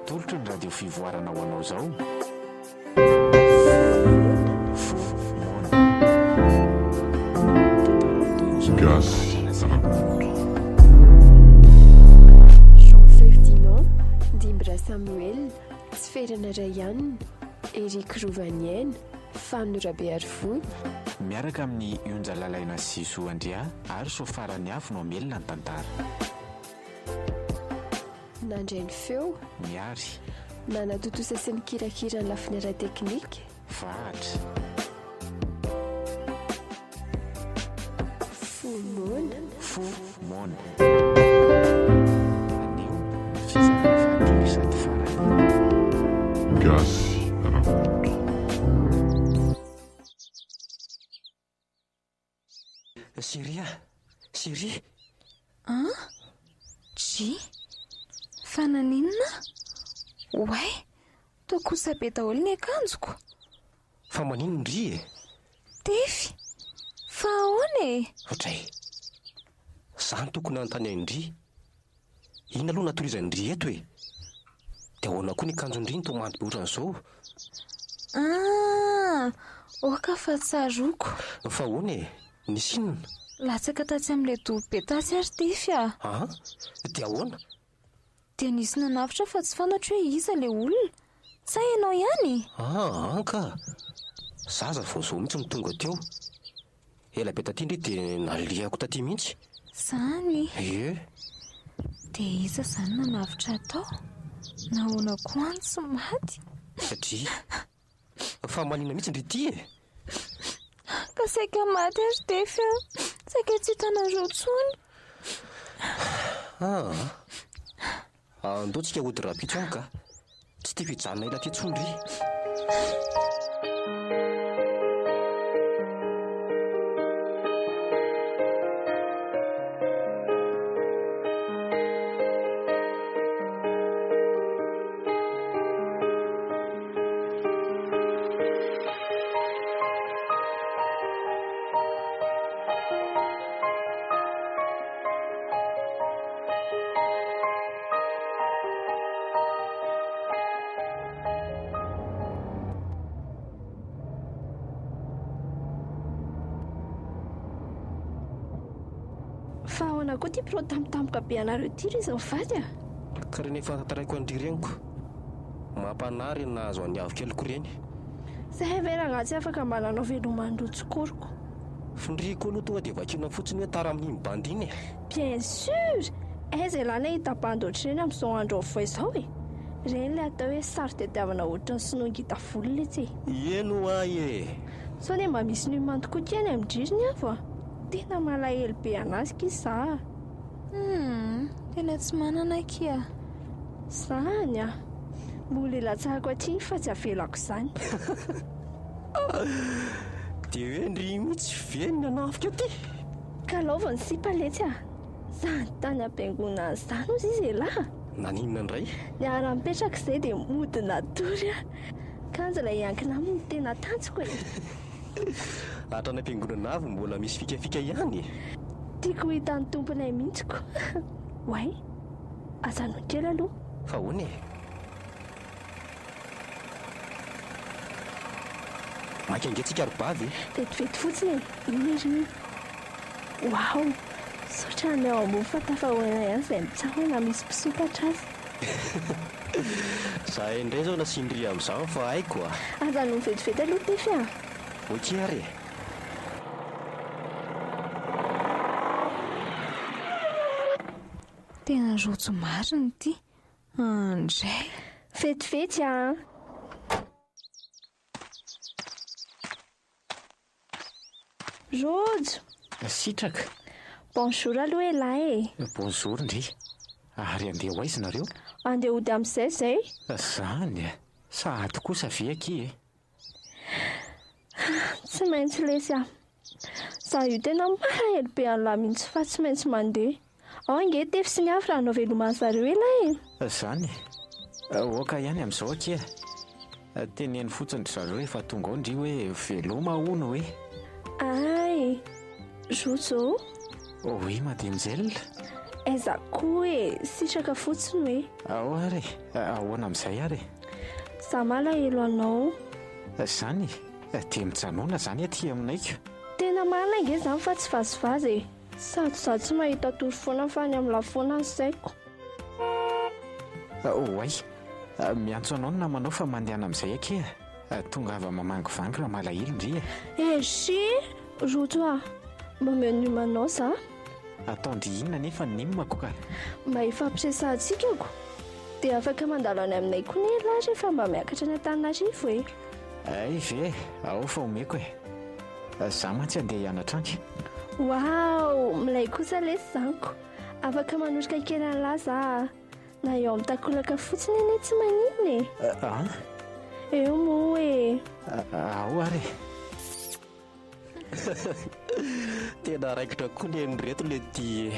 atolotro ny radio fivoarana ho anao zao. Jean Ferdinand, Dimbra Samuel, Sferana Rayane, Eric Rovanienne, Fanorabe Arvoy. Miaraka amin'ny Onja Lalaina sy Soandria ary sofarany afo no amelona ny tantara. Nandrainy feo Miary nanatotosa sy mikirakira ny lafiny ara-teknika. Vahatra Fomona Fomona anio fizarana fahatolo sady farany. Gasy Rakoto. Chérie. Ji? Fananinina? Way, tô kosa be daholo ny akanjoko. Fa manino ndry e? Tefy, fa ahoana e? Otray, zany tokony anontany aindry. Ina aloha natorizan'ndry eto e? Dia ahoana koa ny akanjondry ny tomanty be ohatran'izao? Oka fa tsaroko. Fa ahoana e? Nisy inona? Latsaka tatsy amin'ilay dobe tasy ary tefy a. Dia ahoana? Dia nisy nanavitra fa tsy fantatra hoe iza ilay olona. Sa ianao ihany? Anka. Zaza vao zao mihitsy ny tonga teo. Ela be taty indray dia nalihako taty mihitsy. Zany. Dia iza zany nanavitra atao? Nahoana koa any tsy maty? Satria fa manina mihitsy ndry ty e. Ka saika maty ary tefy a. Saika tsy hitanareo tsony. Andoatsika hody rapitso any ka tsy tia fijanona ela tetsondry. Fa ahoana koa ty tampotampoka be anareo ty ry izy mivady a? Ka reny efa tantaraiko andry reniko. Mampanary nahazo any avo keliko reny. Zahay veranga tsy afaka mba nanao velomandro tsokoriko. Findriko aloha tonga dia vakina fotsiny hoe tara amin'iny bandy iny e. Bien sûr, zay lana hita bandy ohatr'ireny amin'izao andro avo izao e. Reny ilay atao hoe sary tadiavana ohatran'ny sinongita volo ilay tsy. Eno ay e. Sao ne mba misy ny mantokoa keny amin'ny dririny avo a. Tena malahelo be anazy kisa. Tena tsy manana kia. Zany a. Mbola latsahako aty fa tsy avelako izany. Dia hoe ndry mihitsy venina anafika ty. Ka laovany sipaletsy a. Zany tany ampiaingona izany ozy izy e lahy. Naninona indray? Ny ara-mipetraka izay dia mody natory a. Kanja ilay iankina aminy tena tanjoko e. Atrany ampiangonana avy mbola misy fikafika ihany. Tiako hita ny tomponay mihitsiko. Way, azano kely aloha. Fa ahoana e? Maika ingatsika arobavy. Vetivety fotsiny e, iny. Wow, sotra ny ao ambony fatafahoana ihany izay mitsahoana misy mpisokatra azy. Zahay indray zao nasindry amin'izany fa haiko a. Azano vetivety aloha tefy a. Oky ary. Tena rojo mariny ty. Andray. Vetivety a. Rojo. Sitraka. Bonjour aloha lahy e. Bonjour ndry. Ary andeha ho aiza nareo? Andeha hody amin'izay zay. Zany a. Sady kosa ve aky e? Tsy maintsy lesy a. Za io tena mahahelo be an'lahy mihitsy fa tsy maintsy mandeha. Ao ange tefy sy ny hafa raha anao velomany zareo e lahy e. Zany. Oka ihany amin'izao aky e. Teneny fotsiny zareo efa tonga ao ndry hoe veloma hono hoe. Ay, rojo. Oui, mademoiselle. aiza koa e sitraka fotsiny hoe ao ary ahoana amin'izay ary za malahelo anao zany dia mijanona zany aty aminaiko tena marina inge zany fa tsy vazivazy e sady za tsy mahita tory foana fa ny amin'ny lafoana ny saiko oay miantso anao no namanao fa mandehana amin'izay ake tonga avy mamangivangy raha malahelo indri si roto a mba menomanao za ataondry inona nefa nimako ka mba ifampiresantsika dia afaka mandalany aminay koa ny la rehefa mba miakatra ny Antananarivo e ay ve ao fa omeko za mantsy andeha hianatrany wow milay kosa lesy zaniko afaka manorika kelany la za na eo amin'ny takolaka fotsiny eny tsy manino eo moa e ao ary tena raikitra koa ny enreto le ty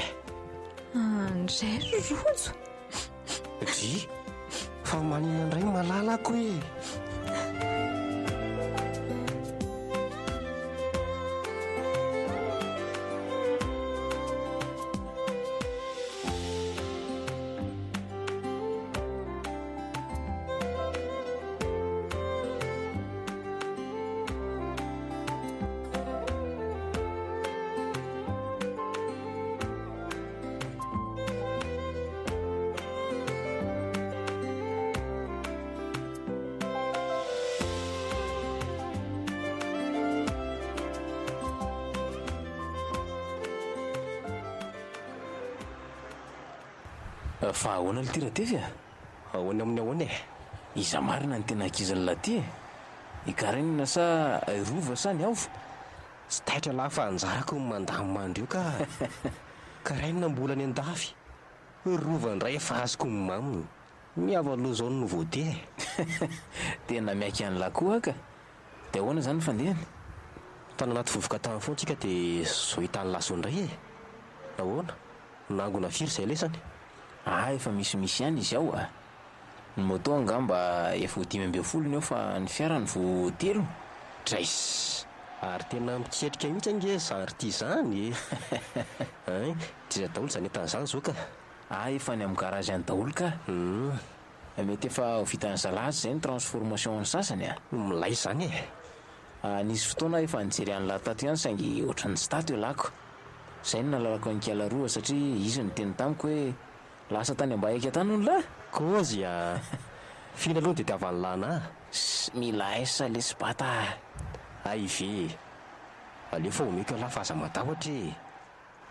ndray rojo dy fa manina indray malalako e fa ahoana le tira tefy ahoany amin'ny ahoany iza marina ny tena akizany laty ikarenina sa rova sa ny aova tsy taitra lafa anjarako ny mandamy mandrio ka karainina mbola ny andafy rova indray efa azoko ny maminy miava aloha zao no voate tena miaiky any lakoa ka dia ahoana zany fandehany tany anaty vovoka tany foantsika dia zo hitany laso indray ahoana nangona firy izay lesany efa misimisy ihany izy ao ny moto angamba efa 520 eo fa ny fiarany vo 3 drais ary tena miketrika mihitsy ange zary ty zany tia daholo zany entan'izany zao ka efa ny amin'ny garage any daholo ka mety efa vitany zalazy zay ny transformation ny sasany milay zany nisy fotoana efa nijery any latato ihany saingy ohatrany tsy tato elako zay ny nalalako ny kialaroa satria izy ny teny tamiko hoe lasa tany ambaika tany ny la kozy fina aloha dia tiavany lana mila esa le sy bata ve alefa omeko lafa aza matahotra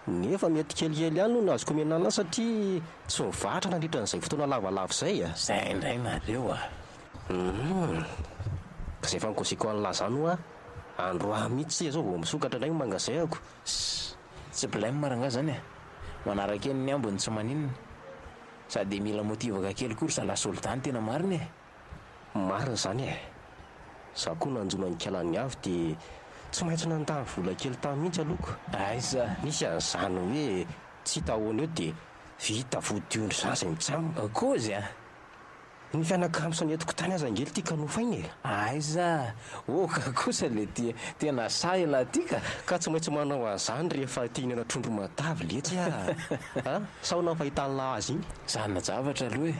nefa mety kelikely ihany no nazoko menana satria tsy mivahatra nandritra n'izay fotoana lavalava zay zay indray nareo ka zay fankosiko an'la zany androa mihitsy zao vao misokatra indray mangazayako tsy problème maranga zany manaraka eny ny ambony tsy maninona sady mila motivaka kely kory za lasoltany tena mariny marina zany za koa nanjona ny kialany avy dia tsy maintsy nandany vola kely tany mihitsy aloko aiza nisy an'izany hoe tsy hitahoana eo dia vita vodiondry zany zay mitsamina kozy ny fianakamo ny etiko tany aza angely tia kanofainy aiza ka kosa le tena sa ela tika ka tsy maintsy manao an'izany rehefa tiany anatrondro matavy letsy saona ny fahitan'la azy iny zany na zavatra aloha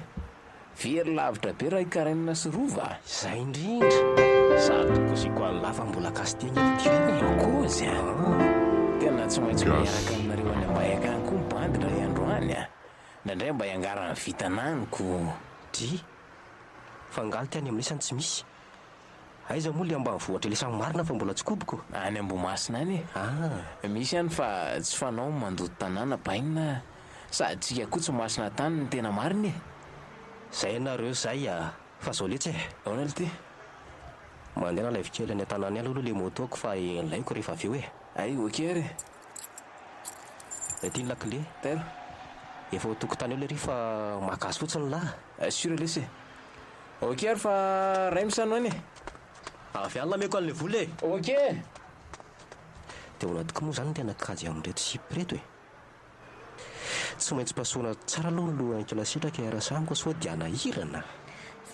very lavitra be raha ikarainina sy rova zay indrindra sady kosiko any lafa mbola kasiteny kozy tena tsy maintsy mahiaraka aminareo any ambayaka any koa mibandy raha iandroany nandray mba hiangarany vitananiko fangaly ty any amin'nisany tsy misy aiza moa le ambany vohatra lesany marina fa mbola tsy koboko any ambomasina any misy ihany fa tsy fanao mandoto tanàna bainina sady tsika koa tsy masina tany ny tena mariny zay nareo zay fa zao letsy aona le ty mandeha na lavikely any an-tanany any aloha le motoako fa laiko rehefa avy eo okery ty ny lakile tero efa ho toko tany eo le ry fa makazo fotsiny la sura lesy okery fa ray misano any avy any lameko an'le vola oke dia ho natoko moa zany ny tena kajy amin'reto sipreto tsy maintsy pasoana tsara aloha ny lohan'ny kilasitraka arasamiko soa dia nahirana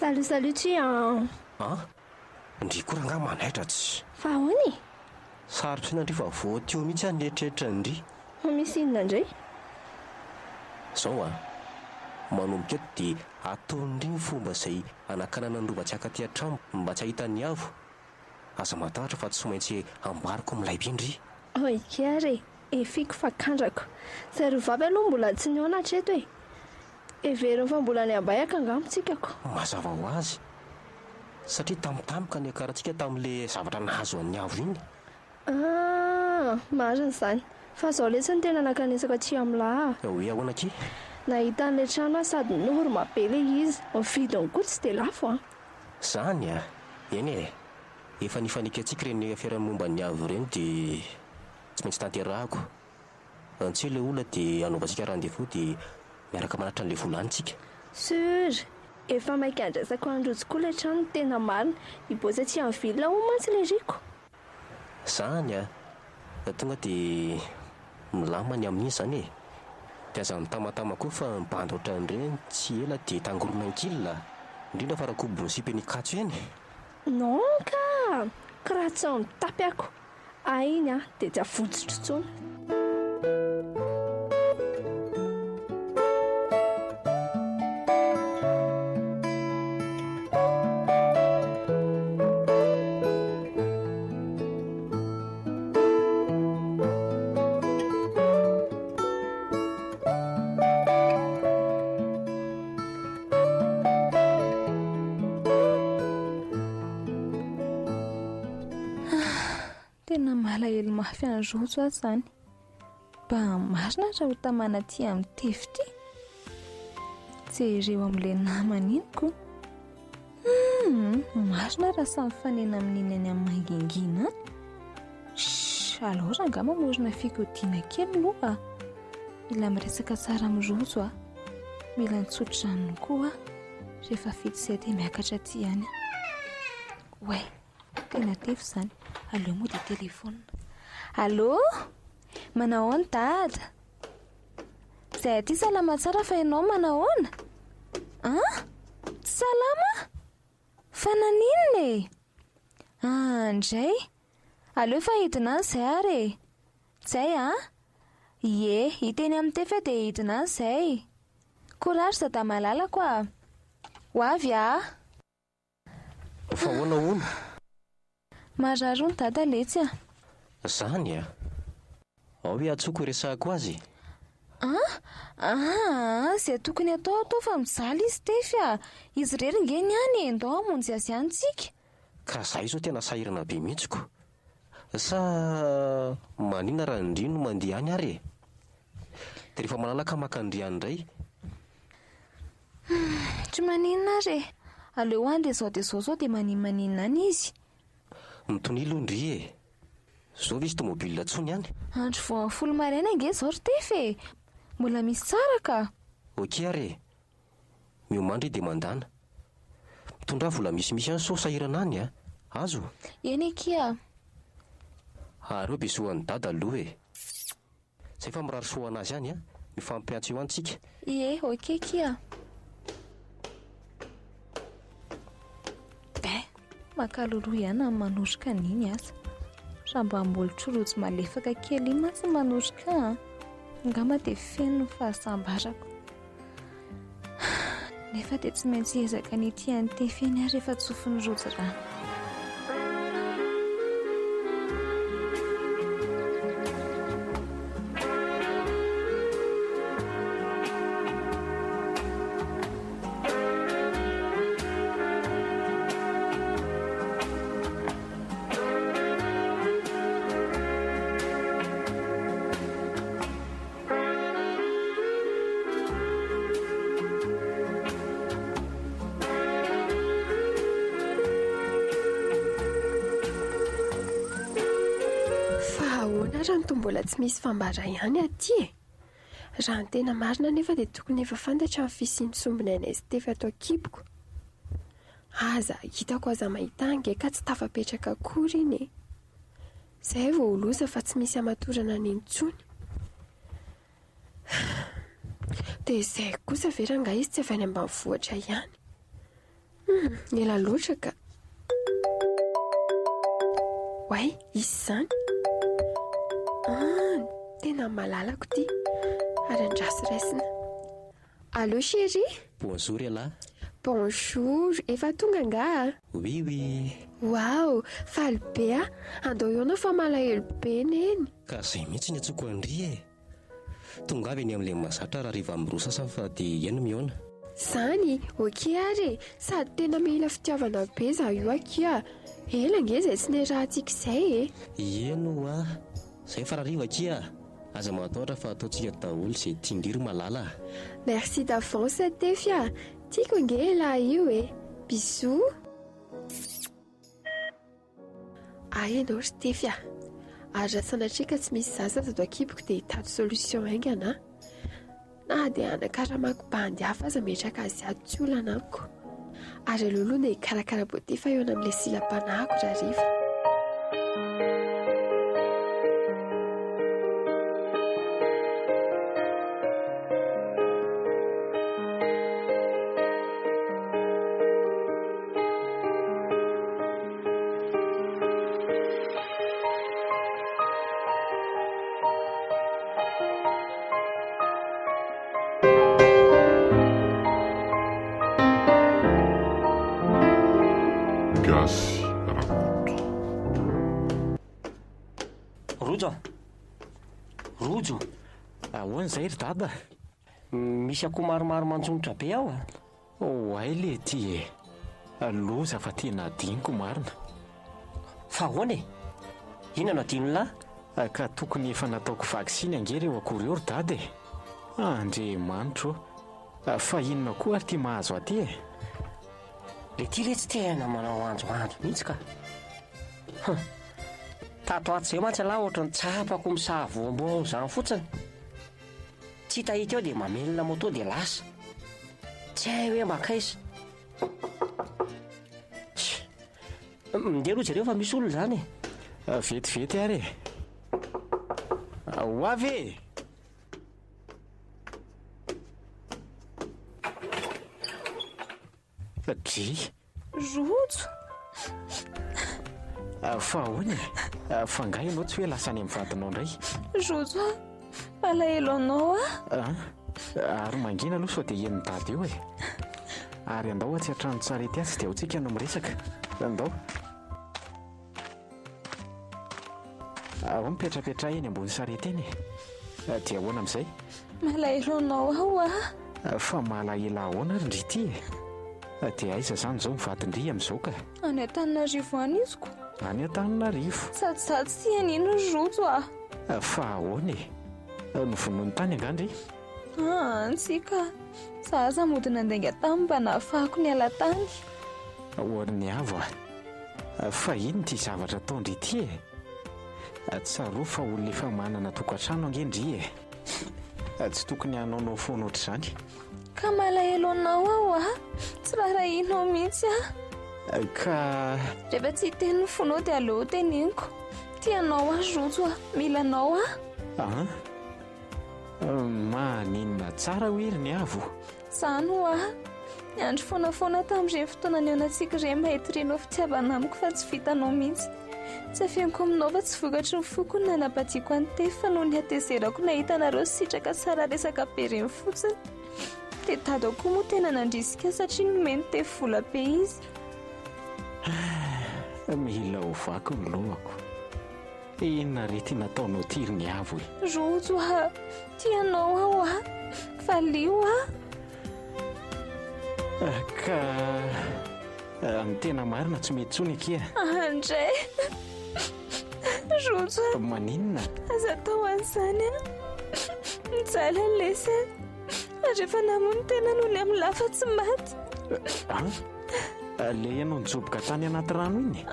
salut ty ndry koa ranga manaitra tsy fa ahoany sarotsy nandry fa voatio mihitsy any eritreretra ndry misy inona indray Zao manomboka eto dia ataon'ireny fomba izay anakanana andova-tsiaka ty an-trano mba tsy ahitany avo. Aza matahotra fa tsy maintsy ambariko milay bindry. Oikary efiko fakandrako zareo vavy aloha mbola tsy niona hatreto e. Everiny fa mbola ny ambayaka angamotsikako. Mazava ho azy satria tampotampoka ny akarantsika tamin'ilay zavatra nahazo an'ny avo iny. Marina izany fa zao lesy ny tena nakanesaka aty amin'lahy. Hoe ahoana aky? Nahita an'ilay trano sady norma be ilay izy, vidiny koa tsy dia lafo. Zany eny efa nifanika antsika ireny fiara-momba ny avo ireny dia tsy maintsy tanterahako. Antsy ilay olona dia anaovantsika rendez-vous dia miaraka manatra an'ilay volanitsika. Sur efa maika andraisako androzy koa ilay trano tena marina ibosy aty amin'ny vilona ho mantsy ilay riko. Zany tonga dia milamany amin'iny zany dia aza mitamatama koa fa mibanda ohatran'ireny tsy ela dia tangoronan-kila indrindra fa rakobo ny sipeny katso eny. Non ka karaha mitapy ako iny dia tsy avotsotro intsony. Tena malahelo mafy an'rojo azy zany. Mba marina raha ho tamana aty amin'ny tefy ity jereo amin'ilay namany iny koa. Marina raha samy fanena amin'iny any amin'ny mangingina any. Alao ranga mamorona fikodiana kely aloha. Mila miresaka tsara amin'ny rojo mila nitsotro zanony koa rehefa fety izay dia miakatra aty any. Way tena tefy zany. Allo moa dia telefona. Allo? Manahoana dada? Izay aty salama tsara fa ianao manahoana? Tsy salama? Fa naninona e? Indray? Allo fa hidina izay ary? Izay Ie, hiteny amin'ny tefy dia hidina izay. Korary zada malalako Ho avy Fa hoana? Marary ny dada letsy Zany ao hoe atsoko resahako azy. Izay tokony atao fa mizaly izy tefy izy rery nge niany ndao hamonjy azy antsika. Ka zay izao tena sahirana be mihitsiko. Sa manina raha indrino no mandeha any ary dia rehefa malalaka makandriany indray. Tsy maninona ary aleo any dia zao dia maninina any izy. Mitonilo ndry zao izy tomobile tsony any. Andro voan'ny folo maraina nge zao ry tefy mbola misy tsara ka. Ok ary miomandry dia mandana mitondra vola misimisy any so sahirana any azo. Eny kia Areo besoan'ny dada aloha zay fa mirary soana azy any mifampiantso eo antsika. Ie ok kia. Makaloloha ihany amin'ny manosika an'iny asa raha mba mbolotro rojo malefaka kely iny mantsy manosika angamba dia feno ny fahasambarako nefa dia tsy maintsy ezaka n'ity any tefy eny ary rehefa tsofin'ny rojo rano. Mbola tsy misy fambara ihany aty raha ny tena marina nefa dia tokony efa fantatra amin'ny fisiany sombiny an'izy tefy atao kiboko. Aza hitako aza mahita ange ka tsy tafapetraka akory iny izay vao holoza fa tsy misy amatorana n'intsony dia izay kosa veranga izy tsy avy any ambanivohitra ihany. Ela loatra ka. Way izy zany tena malalako ty ary andraso raisina Allô chéri? Bonjour elahy. Bonjour, efa tonga nga? Oui oui. Wow, faly be a, andao iona fa malahelo be neny. Ka zay mihitsy ny atsoko andry e. Tonga avy eny amin'ilay mahazatra raha riva amin'ny roa sasany fa dia eny mihaona. Zany, oke ary, sady tena mila fitiavana be za io akia. Ela nge zay tsy ne raha tiako izay e. Eno a, zay fa raha riva akia. Aza matahotra fa ataontsika daholo izay tiandry malala. Merci d'avance Tefia. Tiako nge la io e. Bisous. Ianao ry Tefia. Ary raha sanatrika tsy misy zaza tato akiboko dia hitady solution haingana. Na dia anakaramako bandy hafa aza metraka azy ady tsy olana amiko. Ary aloloha dia karakara boatefa eo amin'ilay silam-panahiko raha riva. Rojo. Ahoana izay ry dada? Misy akoho maromaro mantsonitra be aho a. Ay le ty e. Loza fa tena adiniko marina. Fa ahoana e? Inona no adino lahy? Ka tokony efa nataoko vaksiny ange reo akory eo ry dada e. Andriamanitro. Fa inona koa ary ty mahazo aty e? Le ty le tsy tena manao anjoanjo mihitsy ka. Tato ato izay mantsy lahy ohatrany tsapako misahavoamboao izany fotsiny. Tsy tahita eo dia mamelona moto dia lasa. Tsy hay hoe makaiza. Mindeha aloha zareo fa misy olona izany e. Vetivety ary e. Ho avy e. Dry. Rojo. Fa ahoana e? Fa nga ianao tsy hoe lasa any amin'ny vadinao indray? Rojo a, malahelo anao a. Ary mangina aloha sao dia henony dady eo e. Ary andao atsy hatrano tsarety azy dia ho tsika no miresaka. Andao. Ao mipetrapetra eny ambony sarety eny e. Dia ahoana amin'izay? Malahelo anao aho a. Fa malahelo ahoana ary ndry ty e? Dia aiza izany izao mivadin-dry amin'izao ka? Any Antananarivo any iziko. Any Antananarivo? Sady tsy hanino Rojo a. Fa ahoana e? Novonoiny tany angandry? Antsika. Zaza mody nandainga tany mba nahafahako ny ala tany. Ahoana ny avo a? Fa ino ty zavatra ataondry ity e? Tsaro fa olona efa manana tokantrano angendry e. Tsy tokony hanaonao foana ohatr'izany. Ka malahelo anao aho a. Tsy rahainao mihitsy a. Ka rehefa tsy teny fonao dia aleo teneniko. Tianao a Rojo a. Milanao a. Maninona tsara hoery ny avo. Zany ho a. Niandry foanafoana tamin'ireny fotoana ny aonantsika ireny mahita ireny fitiavana amiko fa tsy vitanao mihitsy. Tsy afeniko aminao fa tsy vokatry ny foko ny nanapatiako an'tefy fa noho ny hatezerako nahita anareo sitraka tsara resaka be ireny fotsiny. Dia dado koa moa tena nandrisika satria nomeny tefy vola be izy. Mila ho vaky ny lohako. Inona rety nataonao tiry ny avo e? Rojo a, tianao aho a. Valio a. Ka ny tena marina tsy mety tsony akia. Andray. Rojo a. Maninona? Aza tao an'izany a. Mijaly an'lesa. Rehefa namono tena noho ny amin'ny lafa tsy maty. Le ianao nijoboka tany anaty rano iny?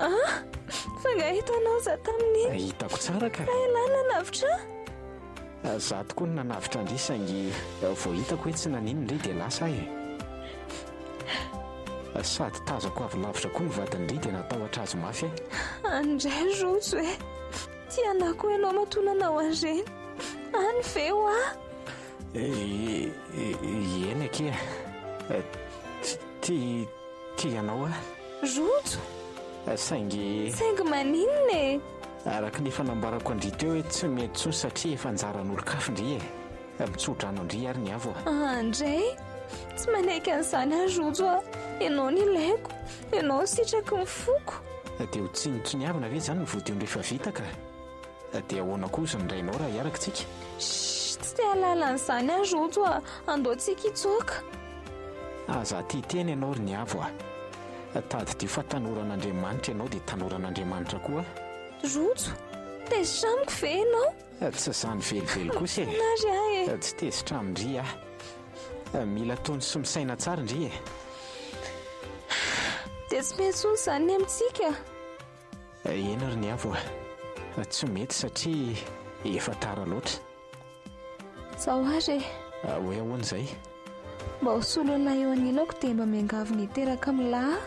Fa nga hitanao za tamin'iny. Hitako tsara ka. Lahy nanavitra? Za tokoa no nanavitra indry saingy vao hitako hoe tsy nanino indray dia lasa ahy e. Sady tazako avy lavitra koa ny vadin'indry dia natahotra azy mafy e. Andray Rojo e. Tianako ianao matonanao an'ireny. Any ve ho a? Eny akia. Ty ianao a? Rojo. Saingy maninona e? Araka ny fanambarako andry teo hoe tsy mety tsony satria efa anjaran'olo-kafo indry e. Mitsodrano indry ary ny avo a. Andray, tsy manaiky an'izany azojo a. Ianao ny ilaiko, ianao sitraky ny foko. Dia ho tsinitry ny havana ve zany ny voadio rehefa vita ka? Dia ahoana kosa ny rainao raha hiarakatsika? Tsy te halala an'izany azojo a, andaontsika hitsoaka. Aza tia teny ianao ry niavo a. Tady dio fa tanoran'Andriamanitra ianao dia tanoran'Andriamanitra koa. Rojo, tezitra amiko ve ianao? Tsy izany velively kosa e. Nary ahy e. Tsy tezitra amindry ah. Mila tony sy misaina tsara indry e. Dia tsy mety intsony izany ny amintsika. Ena ry niavo a. Tsy mety satria efa tara loatra. Zaho ary Hoe ahoana izay? mba ho solon'ilay eo anilako dia mba miangavy ny teraka amin'lahy.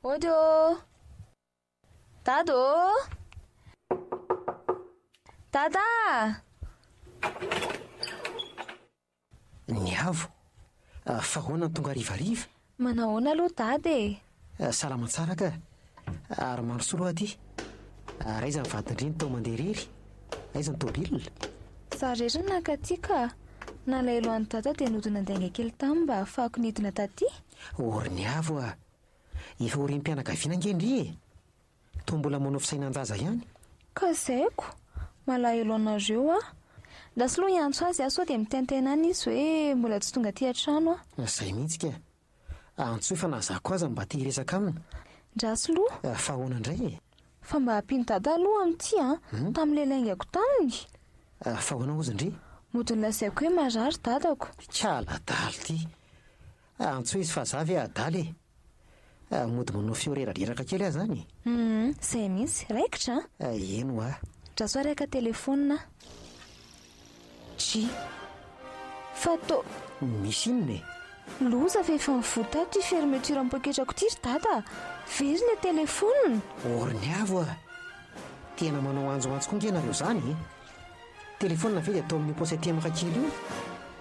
Odio! Dado! Dada! Niavo, fa hoana ny tonga harivariva? Manahoana aloha dady e? Salama tsara ka. Ary maro soa aloha aty. Raiza ny vadin-driny tao mandeha irery? Aiza ny tobilina? Za rehetra nakaty ka. Nalailo an'ny dada dia nodina andainga kely tamy mba ahafahako nidina taty. Ory Niavo a. Efa orim-pianakaviana angendry e. Toa mbola manao fisainan-jaza ihany. Ka zaiko, malahelo anareo a. Lasy loha iantso azy aso dia mitentena any izy hoe mbola tsy tonga aty an-trano a. Izay mihitsy ka. Antsoe fa nazako aza mba tia resaka amina. Ndrasy loha. Fa ahoana indray e? Fa mba hampiany dada aloha amin'ity a. Tamin'ilay laingako taminy. Fa ahoana ozy indray? Mody lazaiko hoe marary dadako. Kaladala ty. Antsoe izy fa zavy adaly e. Mody manao fiorerareraka kely aho zany. Izay mihitsy, raikitra a. Eno a. Draso araika telefonina. Fa to misy inona e? loza fa efa mivoata ty fermeture ampoketrako ty ry dada. Very ny telefonina. Ory Niavo a. Tena manao anjo-antso koa ngenareo zany e. Telefonina ve dia atao amin'ny posetemaka kely io?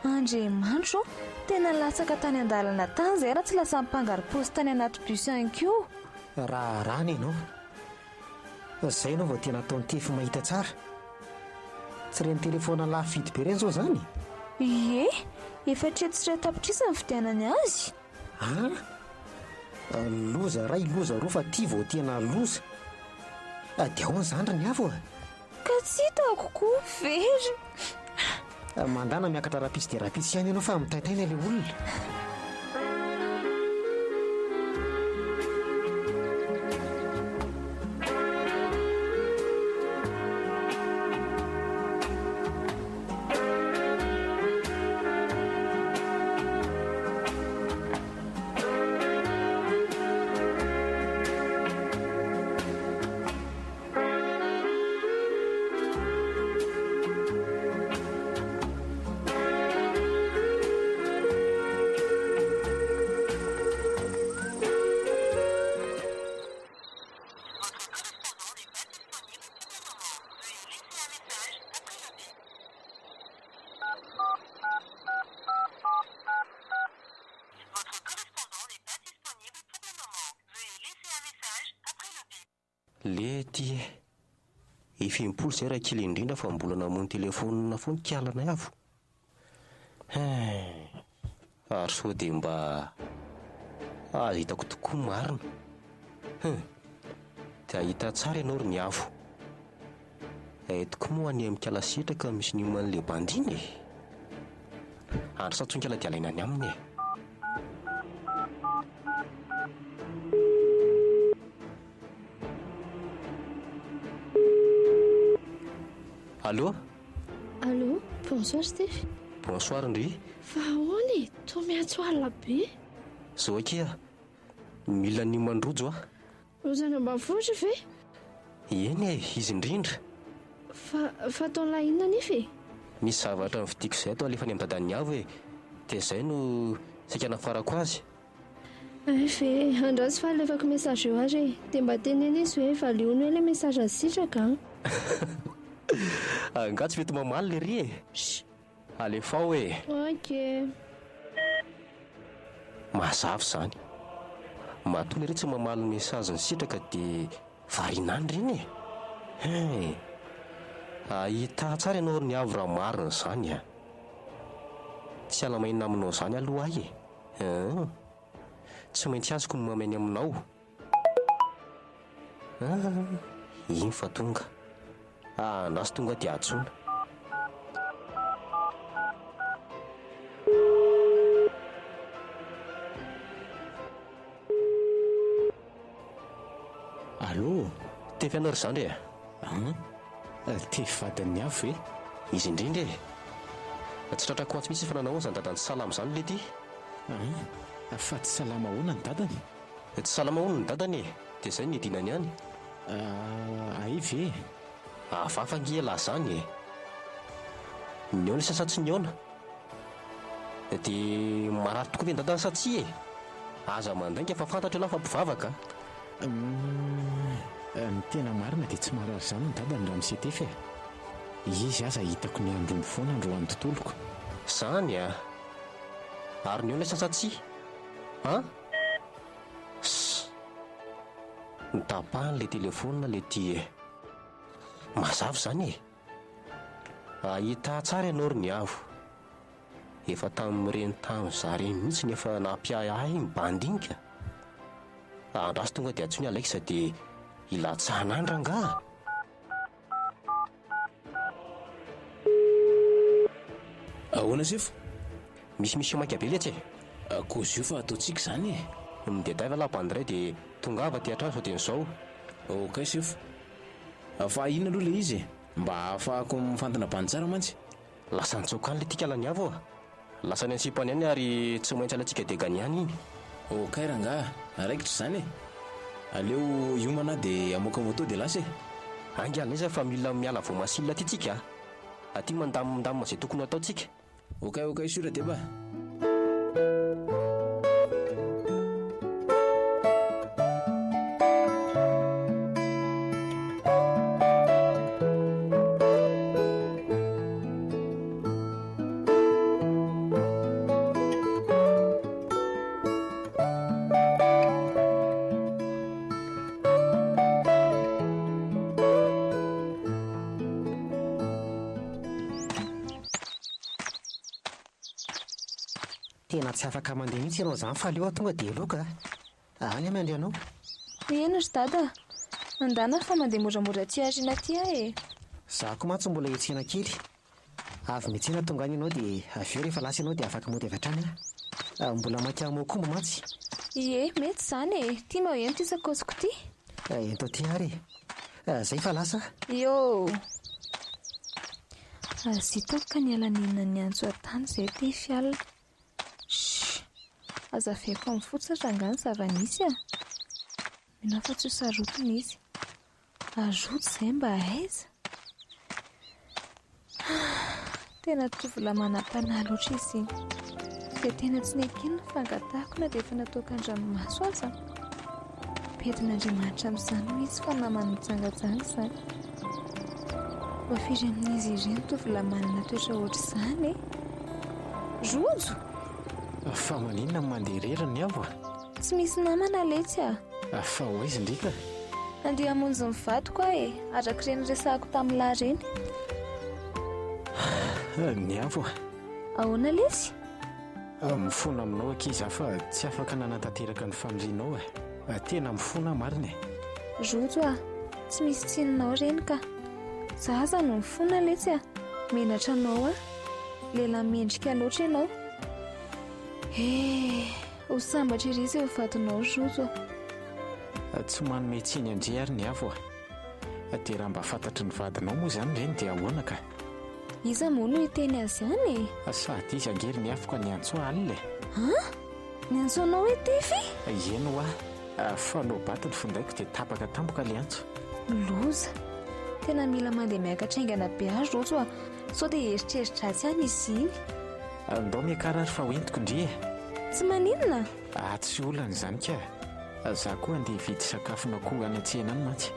Andriamanitro, tena latsaka tany an-dalana tany zay raha tsy lasa mipangaro-posy tany anaty bus ihany koa. Raha rany ianao. Izay ianao vao tena ataony tefy mahita tsara. Tsy reny telefona lafo vidy be reny zao zany? Ie, efa tretsiray tapitrisa ny fidianany azy. Loza ray, loza roa fa ty vao tena loza. Dia ahoana izany ry Niavo a? Ka tsy hitako koa, very. Mandana miakatra rapisy dia rapisy ihany ianao fa mitaitaina ilay olona. Le ty efimpolo izay raha kely indrindra fa mbola namono telefonina foana kialana avo. Ary sao dia mba azo hitako tokoa marina. Dia ahita tsara ianao ry Niavo. Toko moa any amikala sitraka misy ny man'ilay bandiny. Andro sa tsonkala dia alaina any aminy e. Allô? Allô? Bonsoir Steph. Bonsoir Ndry. Fa ahoana e? Toa miantso alina be. Zao akia mila ny mandrojo a. Rozana ambanivohitra ve? Eny e, izy indrindra. Fa ataon'lahy inona nefa e? misy zavatra nividiako izay ato alefa ny amin'ny dadan'ny avo e, dia izay no saika nafarako azy. Ve andrasy fa alefako message eo azy e, dia mba teneny izy hoe valeony hoe ilay message azy sitraka. Angatsy mety mamaly le ry e. Alefao e. Ok. Mazava izany. Matoa le ry tsy mamaly ny message ny sitraka dia varinany reny e. Ahita tsara ianao ny avo raha marina izany a. Tsy alamaina aminao izany aloha ahy e. Tsy maintsy azoko no mameny aminao. Iny fa tonga. Anasy tonga dia atsona. Allô? Tefianao ry zany e? Tefivadan'ny avo e? Izy indrindra e. Tsy tratrako atsy mihitsy fa nanao izany dadany salama izany le ty. Fa tsy salama hoana ny dadany? Tsy salama hoana ny dadany e, dia izay ny idinany ihany. Aive? Afafangela zany e. Niona sasa tsy niona. Dia marary tokoa ve ny dadany sa tsy e? Aza mandainga fa fantatra lafa mpivavaka. Ny tena marina dia tsy marary izany ny dadany raha misy tefy e. Izy aza hitako ny androny foana androany tontoloko. Izany a. Ary niona sasa tsy? Nitapahany le telefona le ty e. Mazava izany e. Ahita tsara ianao ry ny avo. Efa tamin'ireny tamin'ny zareny mihitsy ny efa nampiay ahy mibandinika. Andrasy tonga dia atsony alaikisa dia ilatsahan'andra nga. Ahoana sefo? Misy maika be letsy e. Kozy io fa ataontsika izany e. Midetay va lampandray dia tonga ava ty atrano sao dia n'izao. Ok sefo. Fa inona aloha le izy mba ahafahako mifantana bany tsara mantsy. Lasa nitsaokany le tika lany avo a. Lasa ny ansipany ihany ary tsy maintsy alantsika degany ihany iny. Ok rangahy, araikitra izany e. Aleo iomana dia amoaka moto dia lasa e. Angiana izy fa mila miala vao masinina ty tsika. Aty mandamindamina izay tokony ataontsika. Ok sura dia ba. Tena tsy afaka mandeha mihitsy ianao izany fa aleo tonga dia loka. Any mandeha anao. Ino ry dada? Mandana fa mandeha moramora ty ariana ty e. Za koa mantsy mbola hiatsena kely. Avy miatsena tonga any ianao dia avy eo rehefa lasa ianao dia afaka mody avy hatrany a. Mbola maika mokomba mantsy. Ie, mety izany e. Tia ma eno ty sakosiko ty? Ento ty ary. Zay fa lasa. Yo. Azitako ka ny alaninana ny antso atany izay ty fialina. Aza feko amin'ny fotsatra angany zava-nisy a. Mino fa tsy ho sarotiny izy. Azoto izay mba aiza. Tena tovolahy manam-panahy loatra izy iny. Dia tena tsy nekinina fangatahako na dia efa nataoko an-dranomaso aza. Pedin'Andriamanitra amin'izany mihitsy fa namany mitsangatsanga izany. Mafiry amin'izy ireny tovolahy manana toetra ohatr'izany e. Rojo! Fa maninona ny mandeha irery ny avo a? Tsy misy namana letsy a. Fa hoaizy ndrika? Andeha hamonjy ny vadiko aho e. Araka ireny resahako tamin'ny lahy ireny. Ny avo a? Ahoana lesy? Mifona aminao ankizy fa tsy afaka nanantanteraka ny famirianao e. Tena mifona marina e. Rojo a, tsy misy tsinonao ireny ka. Za aza no mifona letsy a. Menatra anao a. Lehilahy mendrika loatra ianao. Ho sambatra iry izay ho vatonao rojo. Tsy manome tsiny andre ary ny avo a. Dia raha mba fantatry ny vadinao moa izany ireny dia ahoana ka? Iza moa no hiteny azy ihany e. Sady izy angery ny avo ka ny antso alina e. Ny antsoanao hoe tefy? Eno a. Fanao batiny findaiko dia tapaka tampoka le antso. Loza. Tena mila mandeha miakatra aingana be azy rojo a. sao dia eritreritra azy any izy iny. Andao miakarary fa hoentiko indri Tsy maninona? Tsy olana izany ka. Za koa andeha hividy sakafona koa any an-tsena any mantsy.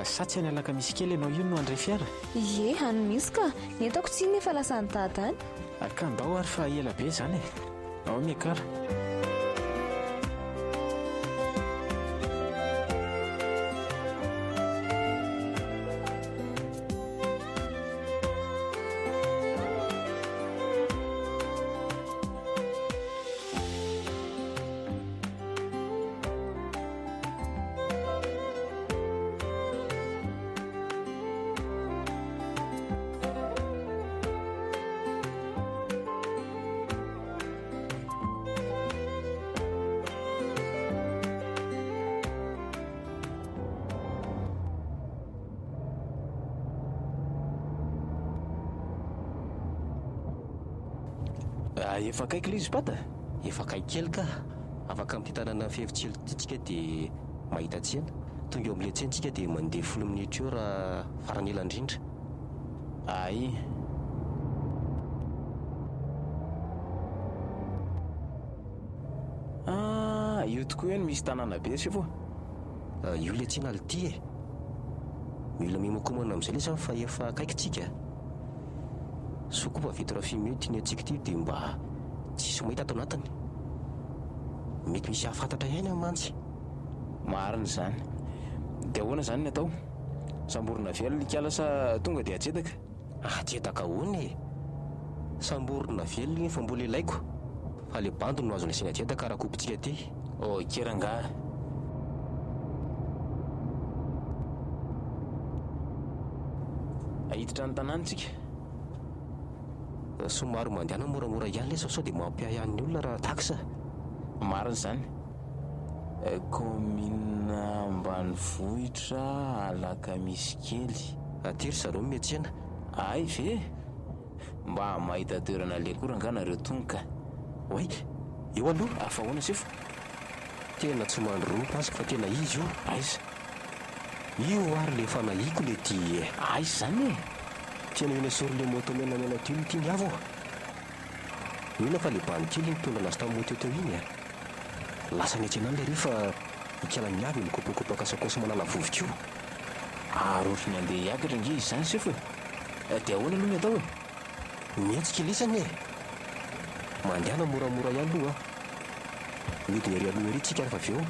Satsy any alaka misy kely ianao io no andray fiara. Ie, any misy ka. Nentako tsy iny efa lasa nitady any. Ka andao ary fa ela be izany ao miakara. Efa kaiky ilay izy bata? Efa kaiky kely ka. Afaka amin'ity tanàna fihefitsilo tsika dia mahita tsena. Tonga eo amin'ilay tsena tsika dia mandeha 10 minitra eo raha farany ela indrindra. Ay. Io tokoa hoe misy tanàna be sy foa. Io ilay tsena ality e. Mila mimakomana amin'izay lesy fa efa kaiky tsika. So koa vavita raha fimy tiany antsika ity dia mba tsisy mahita ato anatiny. Mety misy hafantatra ihany amantsy. Marina izany. Dia ahoana izany ny atao? Samborina velo likala sa tonga dia atsetaka? Atsetaka hoana e. Samborina velo iny fa mbola ilaiko. Fa ilay bandony no azo nasiana atsetaka raha kopitsika ty. Keranga. Ahiditra ny tanàntsika. Somary mandehana moramora ihany lay sao dia mampiahy ihany olona raha taxa. Marina izany. Commune ambanivohitra alaka misy kely. Atiry zareo mihetsena. Ay ve? Mba mahita toerana le koa ranga nareo tonga. Oay, eo aloha. Fa ahoana sefo? Tena tsy mandroa pasika fa tena izy io. Aiza? Io ary le fanahiko le ty. Aiza izany e? Tena ina sory le moto menamena ty io tiany avo. Mihina fa le bany kely mitondra anazy tamin'ny moto teo iny. Lasa niatsena any le rehefa ikala miavy mikopakopaka sakosy manala vovoka io. Otriny andeha hiakatra nge izy izany sefo e. Dia ahoana aloha ny atao e? Mihetsika lesany e. Mandehana moramora ihany aloha. Midina ery aloha ery tsika rehefa avy eo.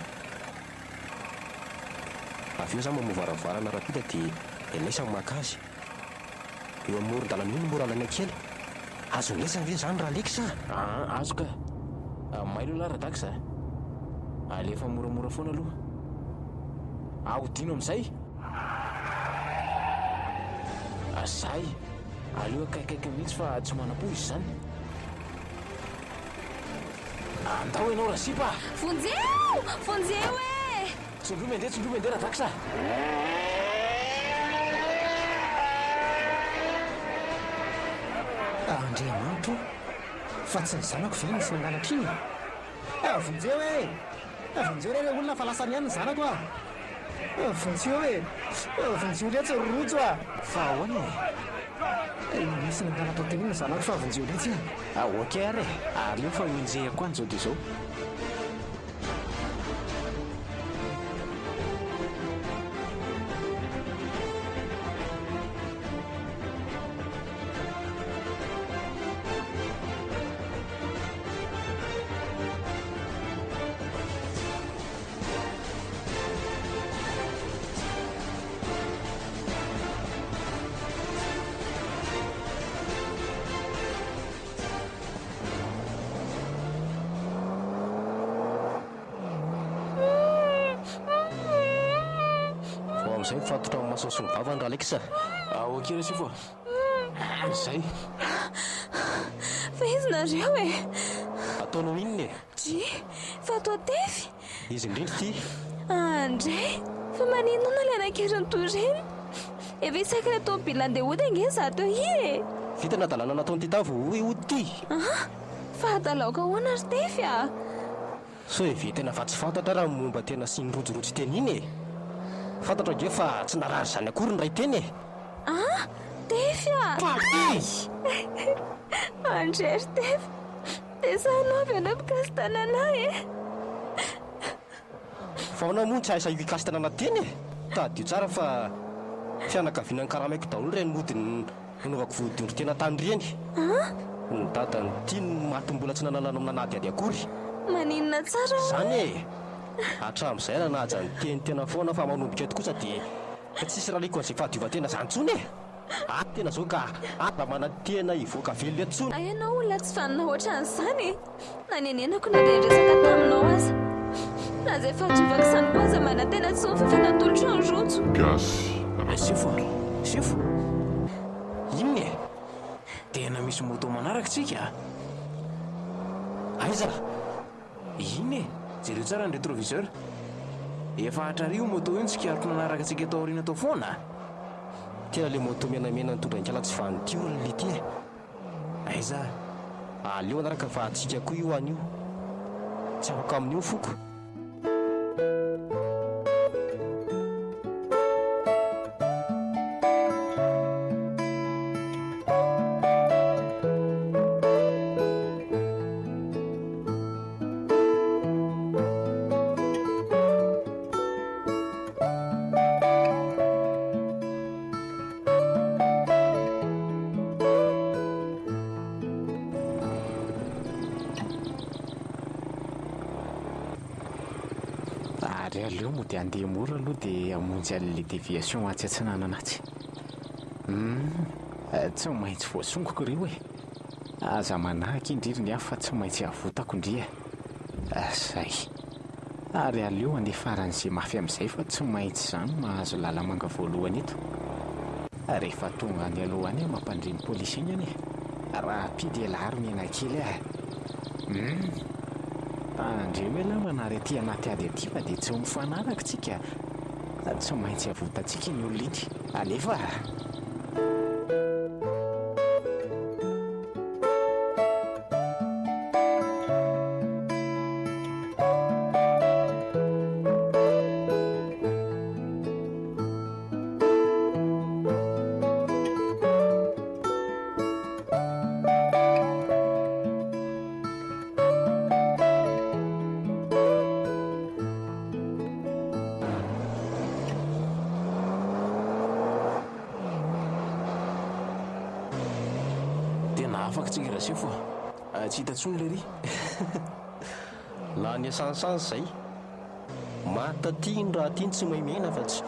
Avy eo za mamovaravara rapita dia ilaisany maka azy. Eo amin'ny moron-dalana io no mora lana kely. Azo lesany ve zany raha leky sa? Azo ka. Mailo lara-daka za. Alefa moramora foana aloha. Ahodino amin'izay. Zay. Aleo akaikaiky mihitsy fa tsy manam-po izy izany. Andao ianao rasipa. Vonjeo! Vonjeo e! Tsindroa mandeha ra-daka sa. Andriamanitro, fa tsy ny zanako ve nisy nangalatra iny? Vonjeo e! Vonjeo re olona fa lasany ihany ny zanako a. Vonjeo e! Vonjeo letsy rojo a. Fa ahoana e? Nisy nangalatra teny ny zanako fa vonjeo letsy e. Okey ary aleo fa enjehako any zao dia zao. Izay mifatotra amin'ny masoso ny vavany raha leky sa. Okey ra sefo. Zay. Fa izy nareo e. Ataonao inona e? Dri, fa atao tefy. Izy indrindra ty. Andray, fa maninona ilay anankiray toy ireny? Efa isaky ilay tômôbila andeha hody ange za teo e. Vita nadalana nataony ty tavo hoe hody ty. Fa adalaoka ahoana ry tefy a? So ve tena fa tsy fantatra raha momba tena sy nirojorojo teny iny e. Fantatra ge fa tsy narary zany akory ny ray teny e. Tefy a! Andrery Tefa, dia zahanao avy ana mikasitana anahy e. Faona moa tsy aisa io ikasitana ana teny e. Tadio tsara fa fianakavianany karamaiko daholo ireny mody nanaovako voadindro tena tany reny. Ny dadany tiany maty-mbola tsy nanalana nanady ady akory. Maninona tsara Zany e, hatramin'izay nanaja ny teny tena foana fa manomboka eto kosa dia tsisy raha liko an'izay fahadiova-tena zany tsony e. Tena zao ka ada mana tena hivoaka velona eto tsony. Ianao olona tsy fanina ohatran'izany e. Nanenenako na dia resaka taminao aza. Na izay fahadiovako izany koa aza manantena tsony fa natolotra ny rojo. Sifo inona e? Tena misy moto manaraka tsika. Aiza? Inona e? Jereo tsara ny rétroviseur. Efa hatrario moto io tsy kiaroko nanaraka antsika tao aoriana tao foana. Tena le moto menamena nitondra-nkala tsy vanity io le ty e. Aiza? Aleo anaraka fa atsika koa io an'io. Tsy afaka amin'io foko. Aleo moa dia andeha mora aloha dia hamonjy an'le déviation atsatsinana anazy. Tsy maintsy voasongoko ireo e. Aza manahaky indrindra ny hafa fa tsy maintsy havotako indria. Zay. Ary aleo andeha faran'izay mafy amin'izay fa tsy maintsy izany mahazo lalamanga voalohany eto. Rehefa tonga any alohany mampandrimy polisy iny any e. Raha apidy alary mena kely andreo hoe la manary aty anaty ady aty fa dia tsy ho mifanaraka tsika. Tsy maintsy havotantsika iny olona iny. Alefa! Afaka tsika raha sifo tsy hitantsony le ry. Laha ny asansans izay matatiny raha tiany tsy maimena fa tsy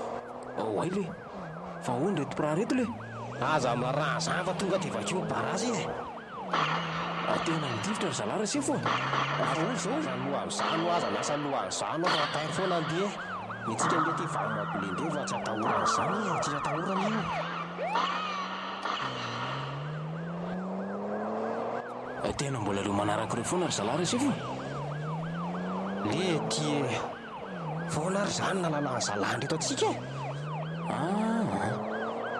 ay le fa hono reto piraha reto le aza amina raha zany fa tonga dia vakeo barazy e. Tena midivitra ry zalahy raha sifo. Ahoana zao lohany aza miasa lohany raha tairo foana andeha ny tsika mety vamoabolendeo fa tsy atahorana zany tsy atahorana io. Tena mbola leo manaraka ireo foana ry zalahy raha sifo. Le ty foana ry zany nalalany zalandry eto atsika e.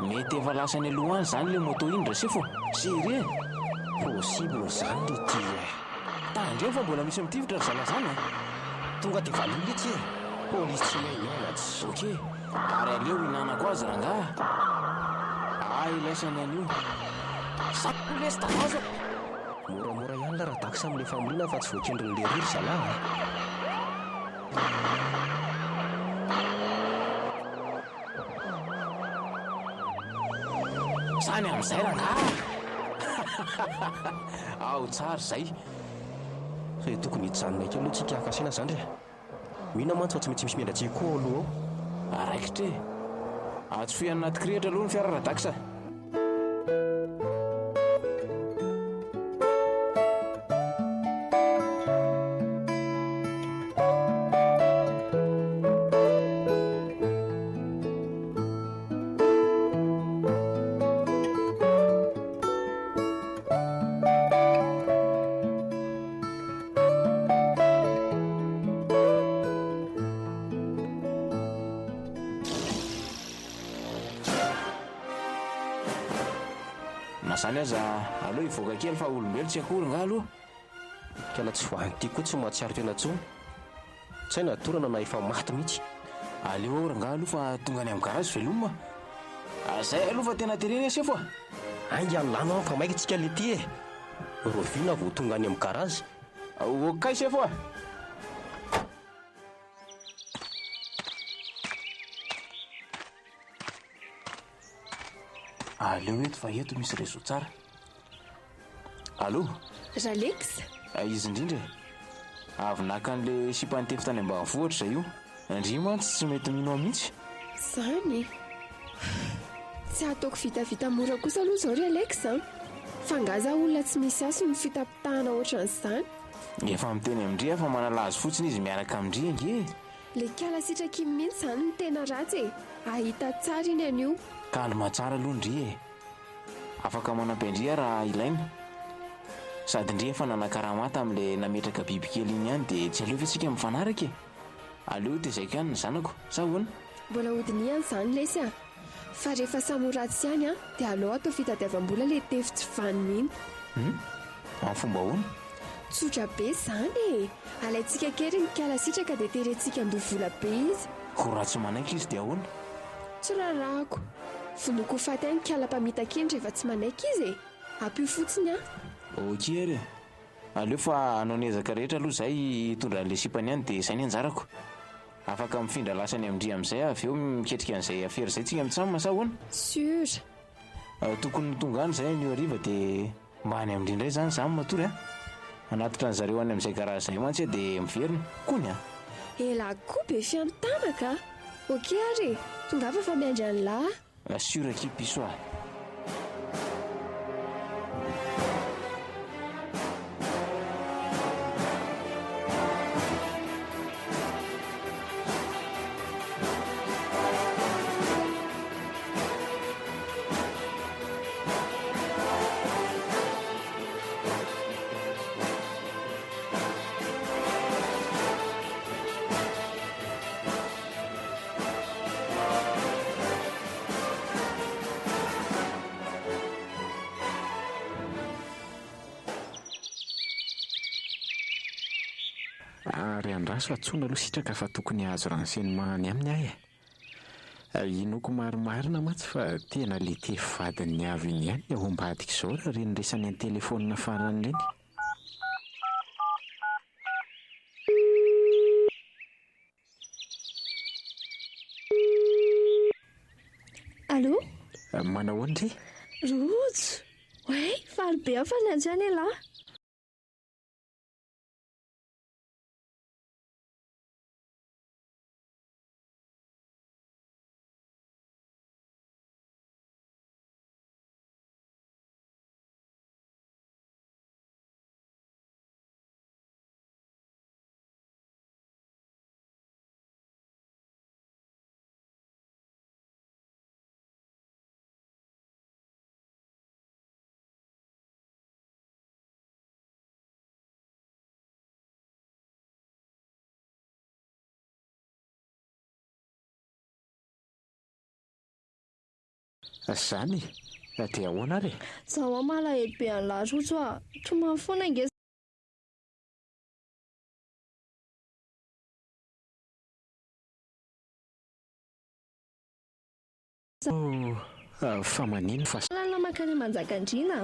Mety efa lasa ny aloha any zany le moto iny raha sifo. Serie possible zany le ty tandreo fa mbola misy mitivitra ry zalahy zany tonga dia valio le ty polisy tsy maimena tsy ok. Ary aleo hinanako azy rangaha ilaisany an'io sakolesy tanazo. Moramora ihany la raha takisa amin'le famolina fa tsy voakendrin'le riry zalahy. Zany amin'izay rangaha. Ao tsara izay. Fa tokony hijanona kely aloha tsika hakasiana zany re. Mihina mantsy fa tsy maintsy misy miandratsika koa aloha ao. Araikitra e. Atsofiana anaty kirihitra aloha ny fiara radakisa. Zany aza aloha hivoaka kely fa olombelo tsy akory nga aloha. Kala tsy voanty koa tsy mahatsiaro tena tsony. Tsy hay natorana na efa maty mihitsy. Aleo aora nga aloha fa tonga any amin'ny garage veloma. Zay aloha fa tena terena sefo. anga nylano fa maika tsika le ty e rovina vo tonga any amin'ny garazy okay sefo a aleo eto fa eto misy réseau tsara. Allo Ralex izy indrindra avy naka an'le sipantefy tany ambanivohitra zay io indri mantsy tsy mety mino mihitsy zany tsy ataoko vitavita mora kosa aloha zao ry Alex a fa ngaza olona tsy misy aso ny fitapitahana ohatran'izany. Efa miteny amindri fa manalazo fotsiny izy miaraka amindri ange le kala sitraky mihitsy zany ny tena ratsy e ahita tsara iny an'io kalma tsara aloha ndri e afaka manampy-andria raha ilaina sady ndri efa nanakaramata amin'le nametraka bibikely iny ihany dia tsy aleo fetsika mifanaraka e aleo tezaka ihany ny zanako sa hoana mbola hodiny ihany zany lesy a fa rehefa samoratsy ihany a dia aleo atao fitadiavam-bola le tefitsy vaniny iny amin'ny fomba hoana tsotra be zany e alaintsika kely ny kala sitraka dia terentsika andovola be izy ko raha tsy manaiky izy dia ahoana tsy rarahako vonoko faty any kala-pamitaka iny rehefa tsy manaiky izy e ampio fotsiny a okery aleo fa anao nezaka rehetra aloha zay hitondra an'le sipany ihany dia izay ny anjarako afaka mifindra lasany amindri amin'izay avy eo miketrika an'izay afery izay tsika mitsamina sa hoana sur tokony tonga any izay nio ariva dia mba any amindri indray zany zany matory a anatitra ny zareo any amin'izay karaha izay mantsy a dia miverina kony a ela koa be fianotanaka oke ary tonga afa fa miandry an'lahy sur équipe piso a ary andraso atsona aloha sitraka fa tokony azo renseignement aminy ahy inoko marimarina matsy fa tena le tefivadiny avy iny ihany ao ambadika izao raha reny resany any telefonina farany reny allo manao andry rojo oe faly be aho fa ny antsy any lahy zany dia ahoana ary zaho malahelo be an'lahy rojo a tomany foana nge fa manino fa lala makany manjakandrina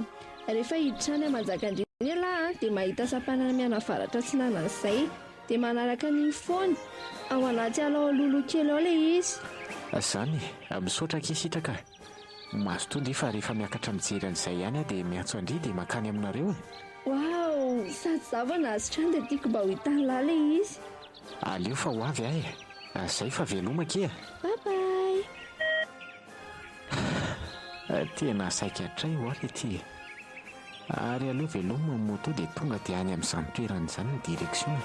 rehefa hiditrany manjakandrina lahy dia mahita sampanana mianavaratra tsy nanan'izay dia manaraka ny foany ao anaty alao lolo kely ao le izy zany misaotra kesitraka mazo tondry fa rehefa miakatra mijery an'izay ihany a dia miantso andry dia makany aminareo wow sady zavana azitrany dia tiako mba ho hitany lahy le izy aleo fa ho avy ahy zay fa velomake babay tena saika hatray ho ary ty ary aloha veloma moto dia tonga dia any amin'izany toerana izany ny direksion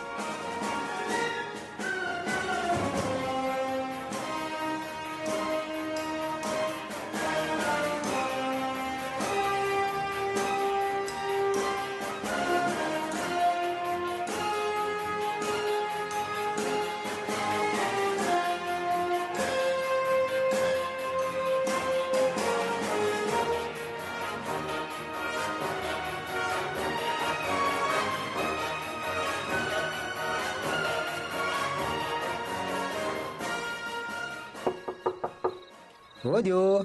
odio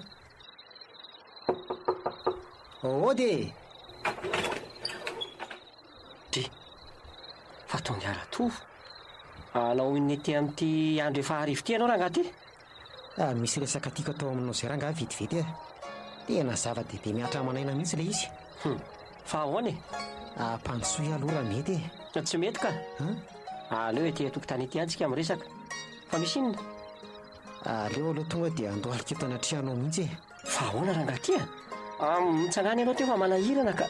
ody ty fa tonga aratovo alao nety amin'ity andro efa arivo ty ianao raha ngaty misy resaka tiako atao aminao zay raha nga vitivity e tena zava-dehibe miatra manaina mihitsy le izy fa ahoany mpanosoy aloha raha mety e tsy mety ka aleo ety tokotany ety antsika miresaka fa misy inona aleo aloha tonga dia andohalika eto anatrihanao mihitsy e fa ahoana raha ngaty mitsangany ianao teo fa manahirana ka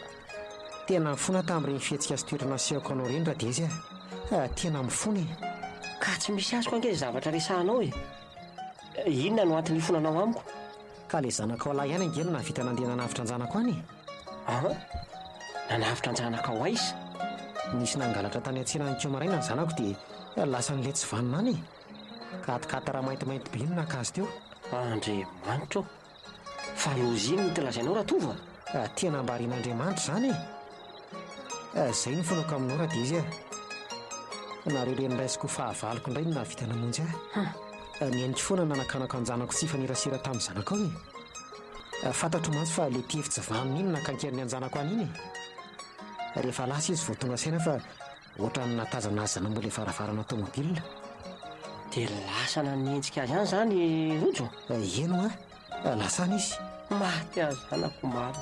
tena mifona tamin'ireny fihetsika azy toerana sehako anao reny raha dia izy tena mifona ka tsy misy azoko ange zavatra resahanao e inona no antony ifonanao amiko ka le zanaka lahy ihany angena navita nandeha nanavitra anjanako any nanavitra anjanaka ho aisa nisy nangalatra tany an-tsena nkeo maraina ny zanako dia lasa nyle tsy vanina any ka atikata raha maintimainty be ino naka azy teo andriamanitra fa lozy iny ny telazainao raha tova tena mbarian'andriamanitra zany zay ny fonako aminao raha dia izy nareo reny raisiko fahavaloko indray no navita namonjy miainiky foana nanakanako anjanako tsy fanirasira tamin'ny zanako ao e fantatro mantsy fa le tefitsy vanina iny nakankeriny anjanako any iny rehefa lasa izy voatonga saina fa ohatra ny natazana azy zanambola faravarana tômôbilina dia lasa nanenjika azy any zany rojo eno lasana izy maty azy zanako maro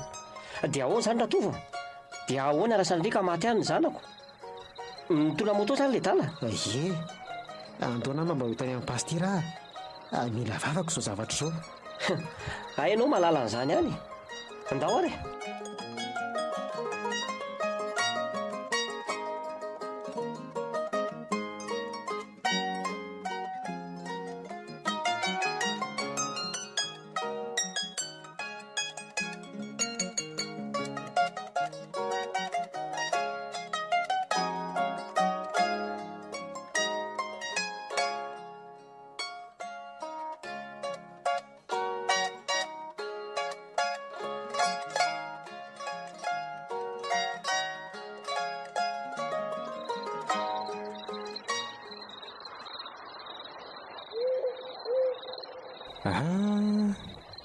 dia ahoana zany raha tova dia ahoana rasany ndreka maty any ny zanako mitona moto zany le dala andona mba hitany amin'ny pastira mila vavako zao zavatra zao hainao malala n'izany any andao ary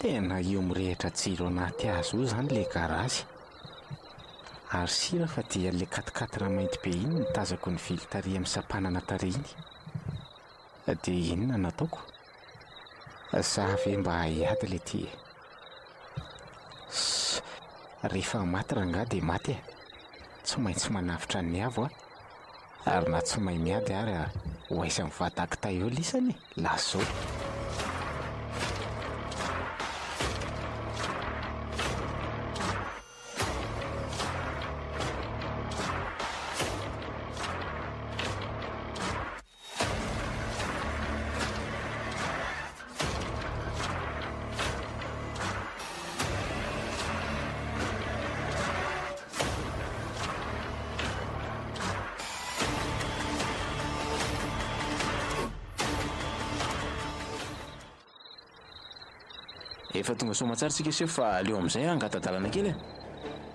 tena io mirehitra tsiro anaty azy io zany le garazy ary sira fa dia le katikatira mainty be iny nitazako ny vilitary amin'ny sampanana tarehiny dia inona nataoko zavy mba hiady le ty rehefa maty ranga dia maty tsy maintsy manavitra ny avo ary na tsy mahay miady ary ho aiza mivadaka ta eo lisany lazao efa tonga somatsara tsika se fa aleo amin'izay angatadalana kely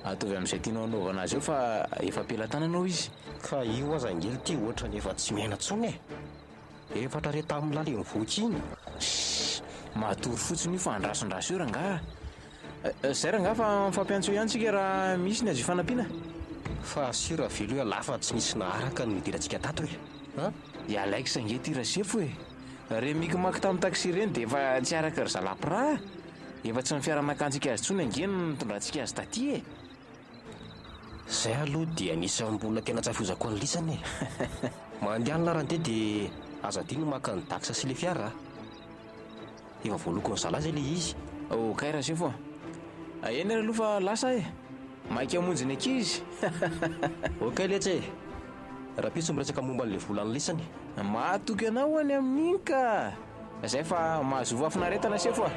atovy amin'izay tianao anaovana azy eo fa efa ampelantananao izy ka io azangely ty ohatra ny efa tsy miaina tsony efatra re tamin'ny lale mivoky iny matory fotsiny io fa andrasondraso eo ranga zay ranga fa mifampiantso ihany tsika raha misy ny azo fanampiana fa sira velo hoe lafa tsy nisy naharaka ny midirantsika tato hoe ialaiko sange ty rasefo re mikimaky tamin'ny taxi ireny dia efa tsy araka ry zalapiraha efa tsy mifiaranakantsika azy tsony angeny mitondrantsika azy taty zay aloha dia nisy mbola tena tsafozako any lisany mandehanona raha nte dia azadiny maka ny daksa sy le fiara efa voaloko ny zala zay le izy kay rasefo eny ary aloha fa lasa mainky amonjy ny ankizy okay letsy raha pitso miresaka momba n'le volany lisany mahatoky anao any amin'iny ka zay fa mahazova afinaretana sefo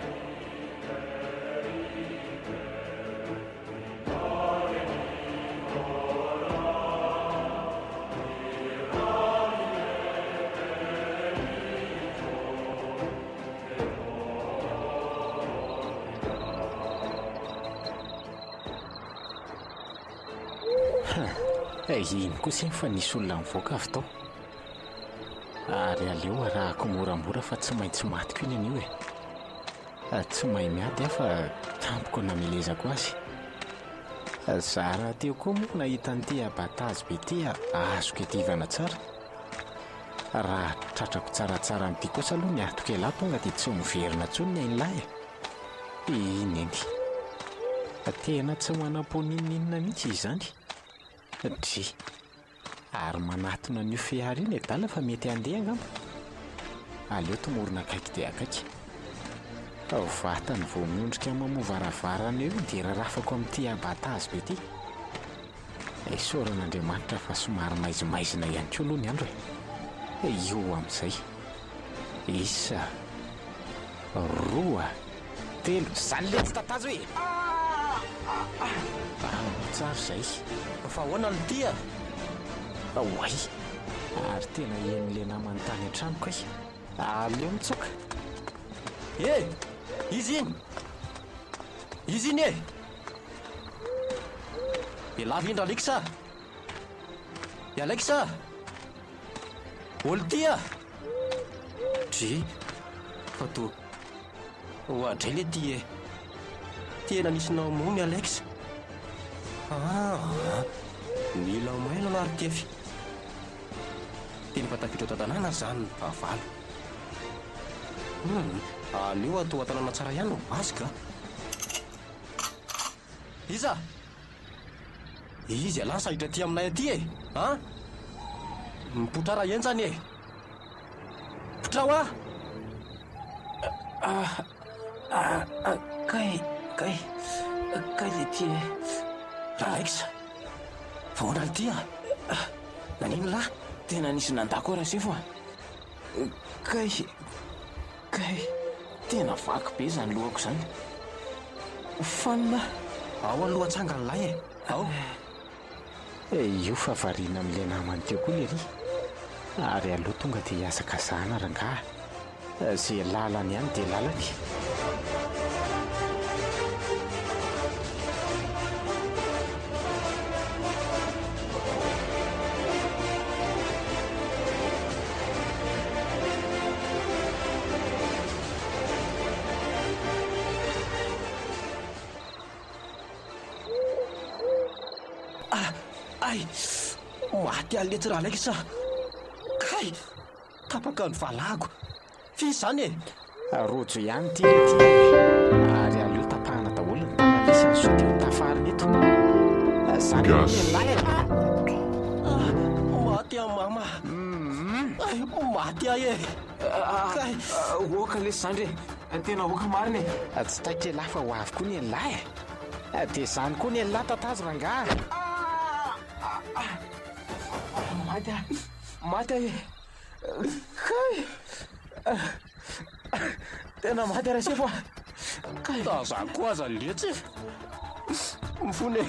iny kosa fa nisy olona mivoaka avy tao ary aleo arahako moramora fa tsy maintsy matiko iny an'io tsy mahay miady fa tampoko namelezako azy Zara teo koa moa nahita n'ity abatazy be ity azoko iadivana tsara. Raha tratrako tsaratsara amin'ity kosa aloha ny ato lahy tonga dia tsy miverina intsony ny ain'lahy. Iny eny. Tena tsy manam-poninninona mihitsy izany. Dry. Ary manatona an'io fiara iny dala fa mety handeha angamba. Aleo tomorona akaiky dia akaiky. Vatany vao miondrika mamovaravarana eo dia rarafako amin'ity abatazy be ity. Isaoran'Andriamanitra fa somary maizimaizina ihany koa aloha ny andro e. Io amin'izay. Isa. 2, 3. Zany le tsy tatazo hoe. Tsara izay. Fa ahoana ny tia? Oay. Ary tena en'le namany tany an-tranoko e. Aleo mitsoka. Izy iny e! Ialava indra Alexa! Alexa! Olo tia! Dry! Fa to hoadray le ty e! Tena nisinao momy Alexa! Mila maina no ary tiafy! Teny fatafitra tantanàna zany ny vahavalo. Aleo atao an-tanàna tsara ihany no azika. Iza! Izy alahy sahitra aty aminay aty e! Mipotra eny zany e! Potrao ah! Kay le ty e! Alexa! Fa hoana le ty ah! Nanino lahy? Tena nisy nandako raha sefo Kay tena vaky be zany lohako zany. Fanina. Ao aloha tsanga ny lahy e. Ao. Io fa variana amin'ilay namany teo koa le ry. Ary aloha tonga dia hiasaka zana rangaha. Zay lalany ihany dia lalany. Maty aletsy raha Alexa! Kay! Tapaka ny valago! Fisy zany e! Rojo ihany ty ary aleo tapahana daholo ny tanalisany so dia ho tafariny eto. Zany lahy maty a mama! Maty ahy e! Kay! Oka lesy zany re. Tena oka marina e. Tsy taitra lahy fa ho avy koa ny lahy. Dia zany koa ny lahy tatazo rangaha. Maty ahy. Kay! Tena maty raha sefo. Kay! Za koa aza letsy. Mifony e.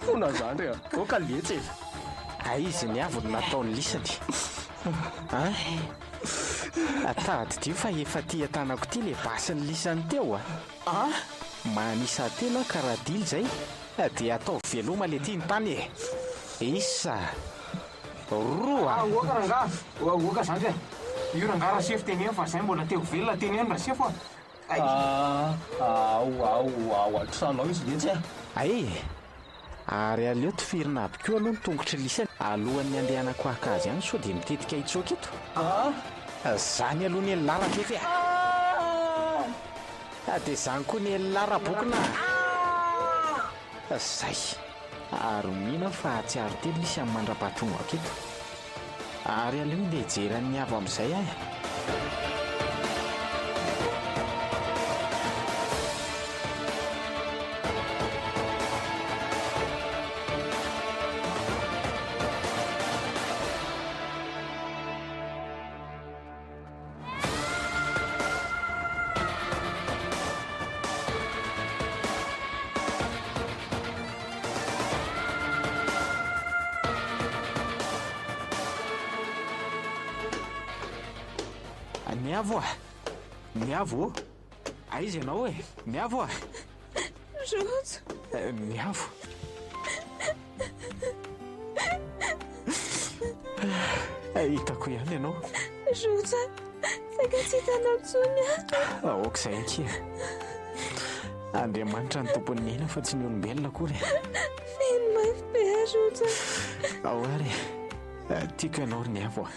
Fona zany re. Oka letsy. Izy ny avy no nataony lisany. Tady dio fa efa ty atanako ty le basiny lisany teo manisa telo karaha dily zay dia atao veloma le ty ny tany e. Isa 2. Oka rangaha. Oka zany re. Io rangaha raha sefo teny eny fa zay mbola teo velona teny eny raha sefo ao an-tranao izy letsy Ay. Ary aleo tifirina aby koa aloha ny tongotry lisany alohan'ny andehanako akazy ihany so dia mitetika hitsoka eto. Zany aloha ny lara kefy dia zany koa ny lara bokona zay. Ary mihina fa hatsiaro telo lisy amin'ny mandra-pahatonga aketo. Ary aleo ndeha jeran'ny avo amin'izay ahy. Miavo aiza ianao e? Miavo Rojo. Miavo. Hitako ihany ianao. Rojo, saika tsy hitanao intsony aoka izay aky Andriamanitra ny tompony nena fa tsy ny olombelona akory. Feno mafy be azotra. Ao ary tiako ianao ry ny avo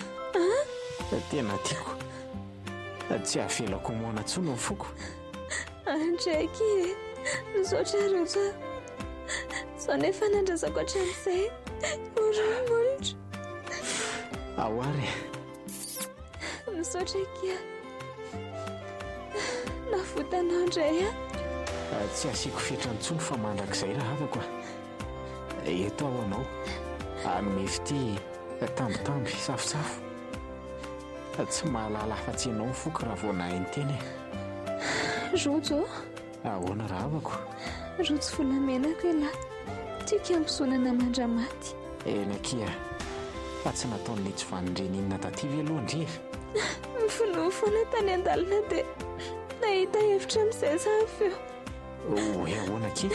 tena tiako. Tsy hahavelako moana intsony ny foko. Andraiky misaotra rotra. Sao nefa nandrasako hatramin'izay oromonitra. Ao ary misaotra kia nafotanao indray tsy asiako fetra intsony fa mandrakizay raha havako. Eto aho anao anomefy ty tambitamby safosafo. Tsy mahalala afa-tsy ianao foky raha vao nahay ny teny. Rojo ahoana raha havako. rojo volamenako ela tiako ambosonana mandramaty. Eny akia fa tsy nataony ny tsy vanindreninina taty ve aloha ndre. Mifono foana tany an-dalana dia nahita hevitra amin'izay safy eo. Hoe ahoana akia.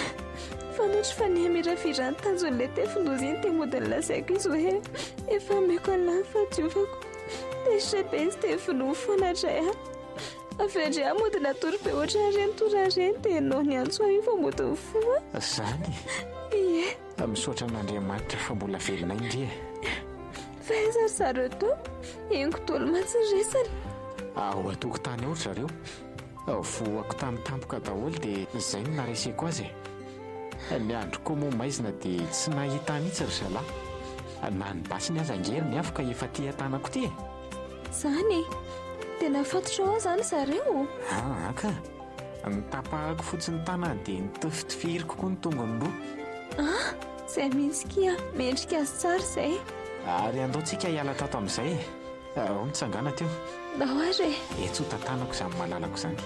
Fantatro fa ny amiravirany tanjon'ilay tefindozy iny dia mody ny lazaiko izy hoe efa meko an'ilany fadiovako. Tesitra be izy dia vono foana indray avy andre aho mody natory be ohatra ireny tora ireny dia nao ny antso io fa mody mifoa. Zany Ie, misaotra an'Andriamanitra fa mbola velona indre. fa aiza ry zareo to ingo tolo matsiresana. Ao atokotany ao ry zareo. Voako tampotampoka daholo dia izay no nareseko azy. Ny andro koa moa maizina dia tsy nahita mihitsy ry zalahy. Na ny basiny aza angery ny afaka efa ty atanako ty. Zany dia nafatotra ao zany zareo. Aka nitapahako fotsiny tanany dia nitofitifiriko koa ny tongony roa. Izay mihitsy kia mendrika azy tsara izay. Ary andaontsika hiala tato amin'izay. Ao nitsangana teo. Nao ary Tsy ho tantanako izany malalako izany.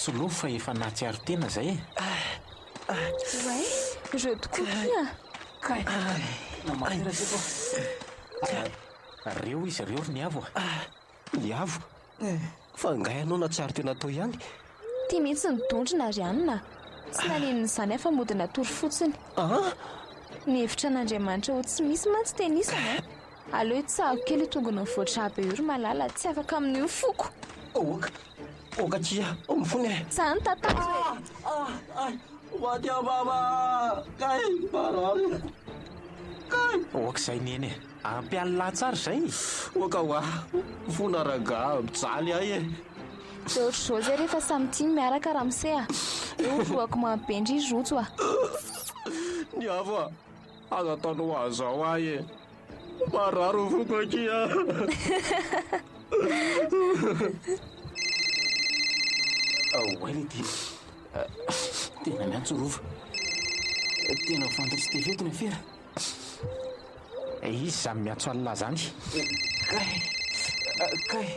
Tsy loa fa efa nahatsiaro tena izay. way je tokoa kia. Reo izy reo ry ny avo. Ny avo fa ngay anao na tsary tena atao ihany. Tia mihitsy nidondrina ary anina tsy naninona izany afa mody natory fotsiny. Ny hevitra an'Andriamanitra ho tsy misy mantsy tenisana. Aleo itsahako kely tongony mivoatra be io ry malala tsy afaka amin'io foko. Oka tia mifony. Zany tatazo Watia baba kay barari kay Oak'izay neny ampy alina tsara izay. oka wa fona raga mijaly ahy dia ohatr'izao zay rehefa samy tia miaraka ramose eo roako mampendry izy rojo ny avo aza ataonao azao ahy mararo foko akia. Waility tena miantso rova. Tena fantatry tefeto ny afera. Izy izany miantso alina zany. Kay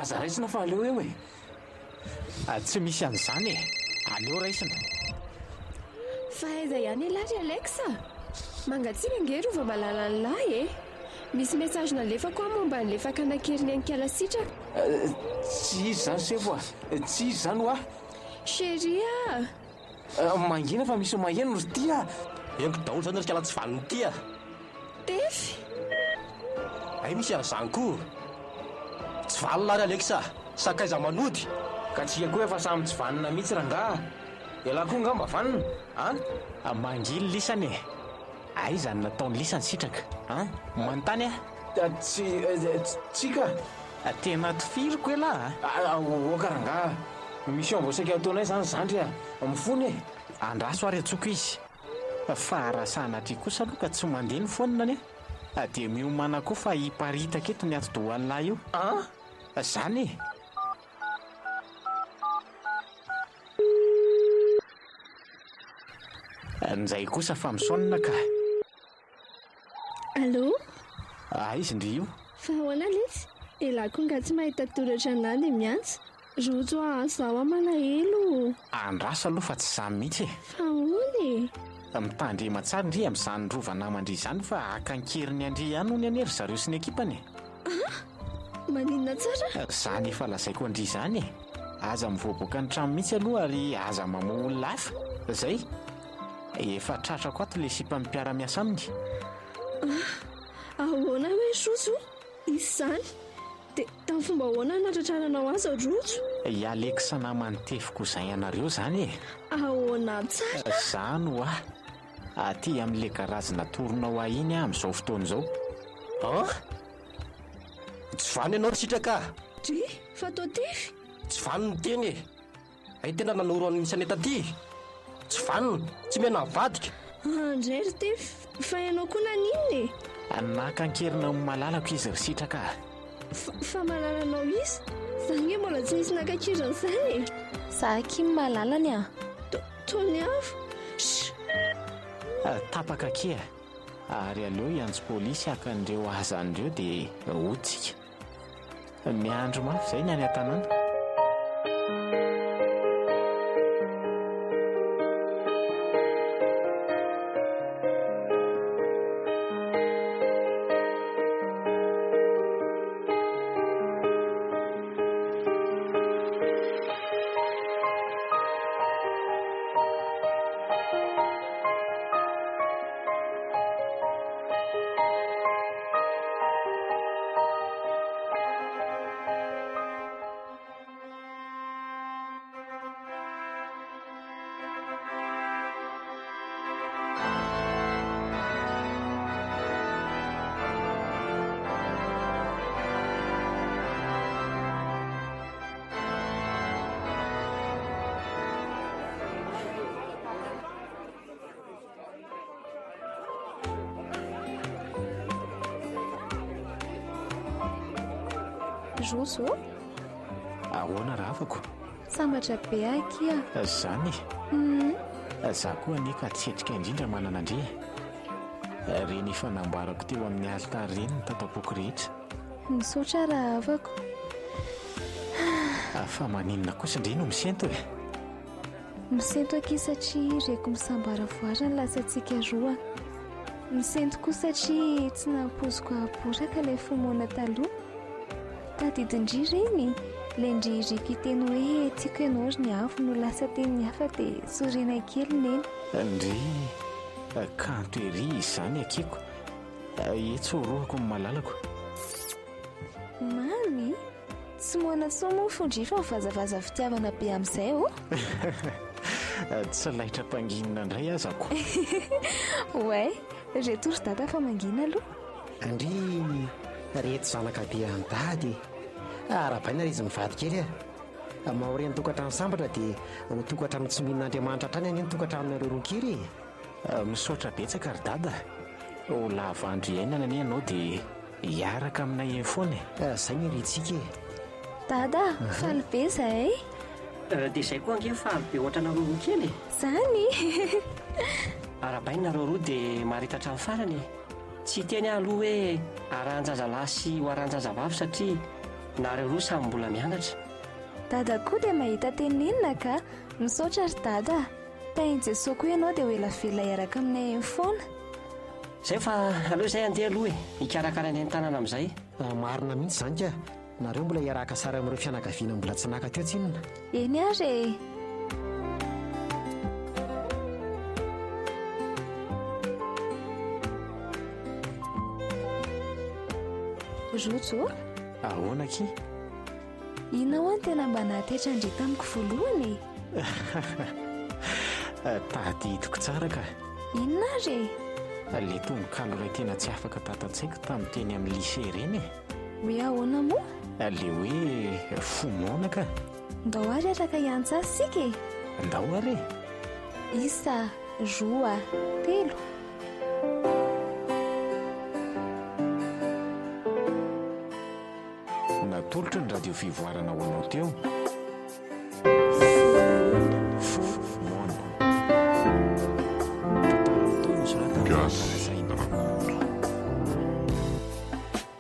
aza raisina fa aleo eo e. Tsy misy an'izany e. Aleo raisina. Fa aiza ihany ilary Alexa? Mangatsiaka nge rova malala an'lahy e. Misy message nalefako aho momba ny lefaka anankerin'ny ankala sitraka. Tsy izy zany sevo tsy izy zany hoa. Chéria Mangina fa misy maheno ry tia. Enko daholo zany rikala tsy vaniny tia. tefy. Ay misy an'izany koa. Tsy valina ary Alexa sakaiza manody. Ka tsika koa efa samy tsy vanina mihitsy rangaha. Ela koa ngamba vanina mangily lisany e. Aiza ny nataony lisany sitraka manontany tsika tena tifiriko ela oka rangaha. Misy ambosaka ataonay zany zandry mifony e. Andraso ary atsoko izy fa arasana atry kosa aloha ka tsy mandeha ny fonina any dia miomana koa fa hiparitaka eto ny atodohan'lahy io zany e. Nzay kosa fa misonina ka. Allô? Izy ndry io. Fa ahoana lesy? Ela koa nga tsy mahita toratra an'ahy dia miantso. Rojo zaho malahelo. Andraso aloha fa tsy zany mihitsy e. Fa hono e. mitandre matsara ndry amin'izany rova namandry izany fa akankeriny andry ihany no ny anery zareo sy ny ekipany. Maninona tsara? Zany efa lazaiko andry izany e. Aza mivoaboaka ny trano mihitsy aloha ary aza mamoa olona hafa. Zay efa tratrako ato le sipa mpiara-miasa aminy. Ahoana hoe Rojo? Izy zany? Dia tamin'ny fomba ahoana natrantrananao azy Rojo? Ialeko sanamany tefiko izay ianareo zany e. Ahoana tsara? Zany ho aty amin'ile karazana toronao ahiny amin'izao fotoana izao. Tsy vany ianao ry sitraka. Dry, fa tao tefy. Tsy vany ny teny e. Ay tena nanoro anisany etaty. Tsy vany, tsy mena vadika. Andray ry tefy, fa ianao koa naninona e? Nakankerina malalako izy ry sitraka. Fa malalanao izy? Zany hoe mbola tsy nisy nankakirana izany e? Zaky malalany a. Tony avy. Tapaka ke ary aleo iantso polisy hakan'ireo azan'ireo dia otsika. Miandro mafy izay ny any an-tanàna. Rojo? Ahoana raha afako? Sambatra be akia. Zany za koa anika tsetrika indrindra manana andre. Reny efa namboarako teo amin'ny alitara reny ny tatapoako rehetra. Misaotra raha afako. Fa maninona kosa indray no misento e? Misento akia satria reko misambara voara ny lasantsika roa. Misento koa satria tsy nampoziko aporaka ilay fomona taloha. Tadidindry reny, ilay ndririka teny hoe tiako ianao ry ny afo no lasa teny hafa dia sorena kely neny. Ndry kanto ery izany akiko. Etsoroako ny malalako. Mamy, tsy moana tsoa moa fondrifa mivazavaza fitiavana be amin'izay o. Tsy laitra mpanginina indray azako. Oay, reto ry dada fa mangina aloha. Andry reto zanaka be andady. Arabaina izy mivady kely a. Mahory ny tokantrano sambatra dia ho tokantrano tsy mihin'Andriamanitra trany any ny tokantranonareo roa kely. Misaotra betsaka ry dada. Ho lava andro iainana anie ianao dia hiaraka aminay eny foana e. Zay ny ritsika e. Dada, faly be izay. Dia izay koa ange faly be ohatrana roa kely. Zany. Arabaina nareo roa dia marita hatramin'ny farany. Tsy teny aloha hoe aranjazalahy sy ho aranjazavavy satria nareo roa samy mbola mianatra. Dada koa dia mahita tenenina ka. Misaotra ry dada. Tain'i Jesosy koa ianao dia ho ela velona hiaraka aminay eny foana. Zay fa aloha izay andeha aloha e, hikarakara ny tanàna amin'izay. Marina mihitsy zany ka. Nareo mbola hiaraka sara amin'ireo fianakaviana mbola tsy naka teo tsinona. Eny ary Rojo? Ahoana ki? Inona ho any tena mba nahatetra indray tamiko voalohany? Tady hitako tsara ka. Inona ary? Le tononkalo iray tena tsy afaka tatatsaiko tamin'ny teny amin'ny lycée reny e. Hoe ahoana moa? Le hoe fomona ka. Ndao ary araka hiantsa sika e. Ndao ary? Isa, roa, telo. Natolotra ny radio fivoarana ho anao teo.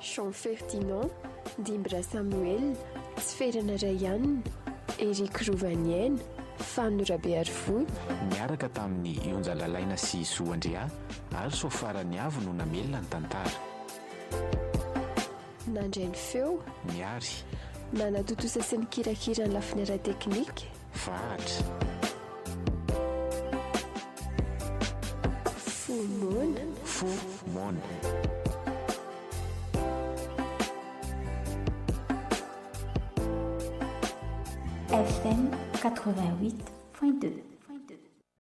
Jean Ferdinand, Dimbra Samuel, Sferana Rayane, Eric Rovanienne, Fanorabe Arivoy niaraka tamin'ny Onjalalaina sy Soandria ary sofarany avy no namelona ny tantara. Nandray ny feo Miary nanatotosa sy ny kirakira ny lafiny ara-teknika. Vahatra Fomona Fomona FM 88.2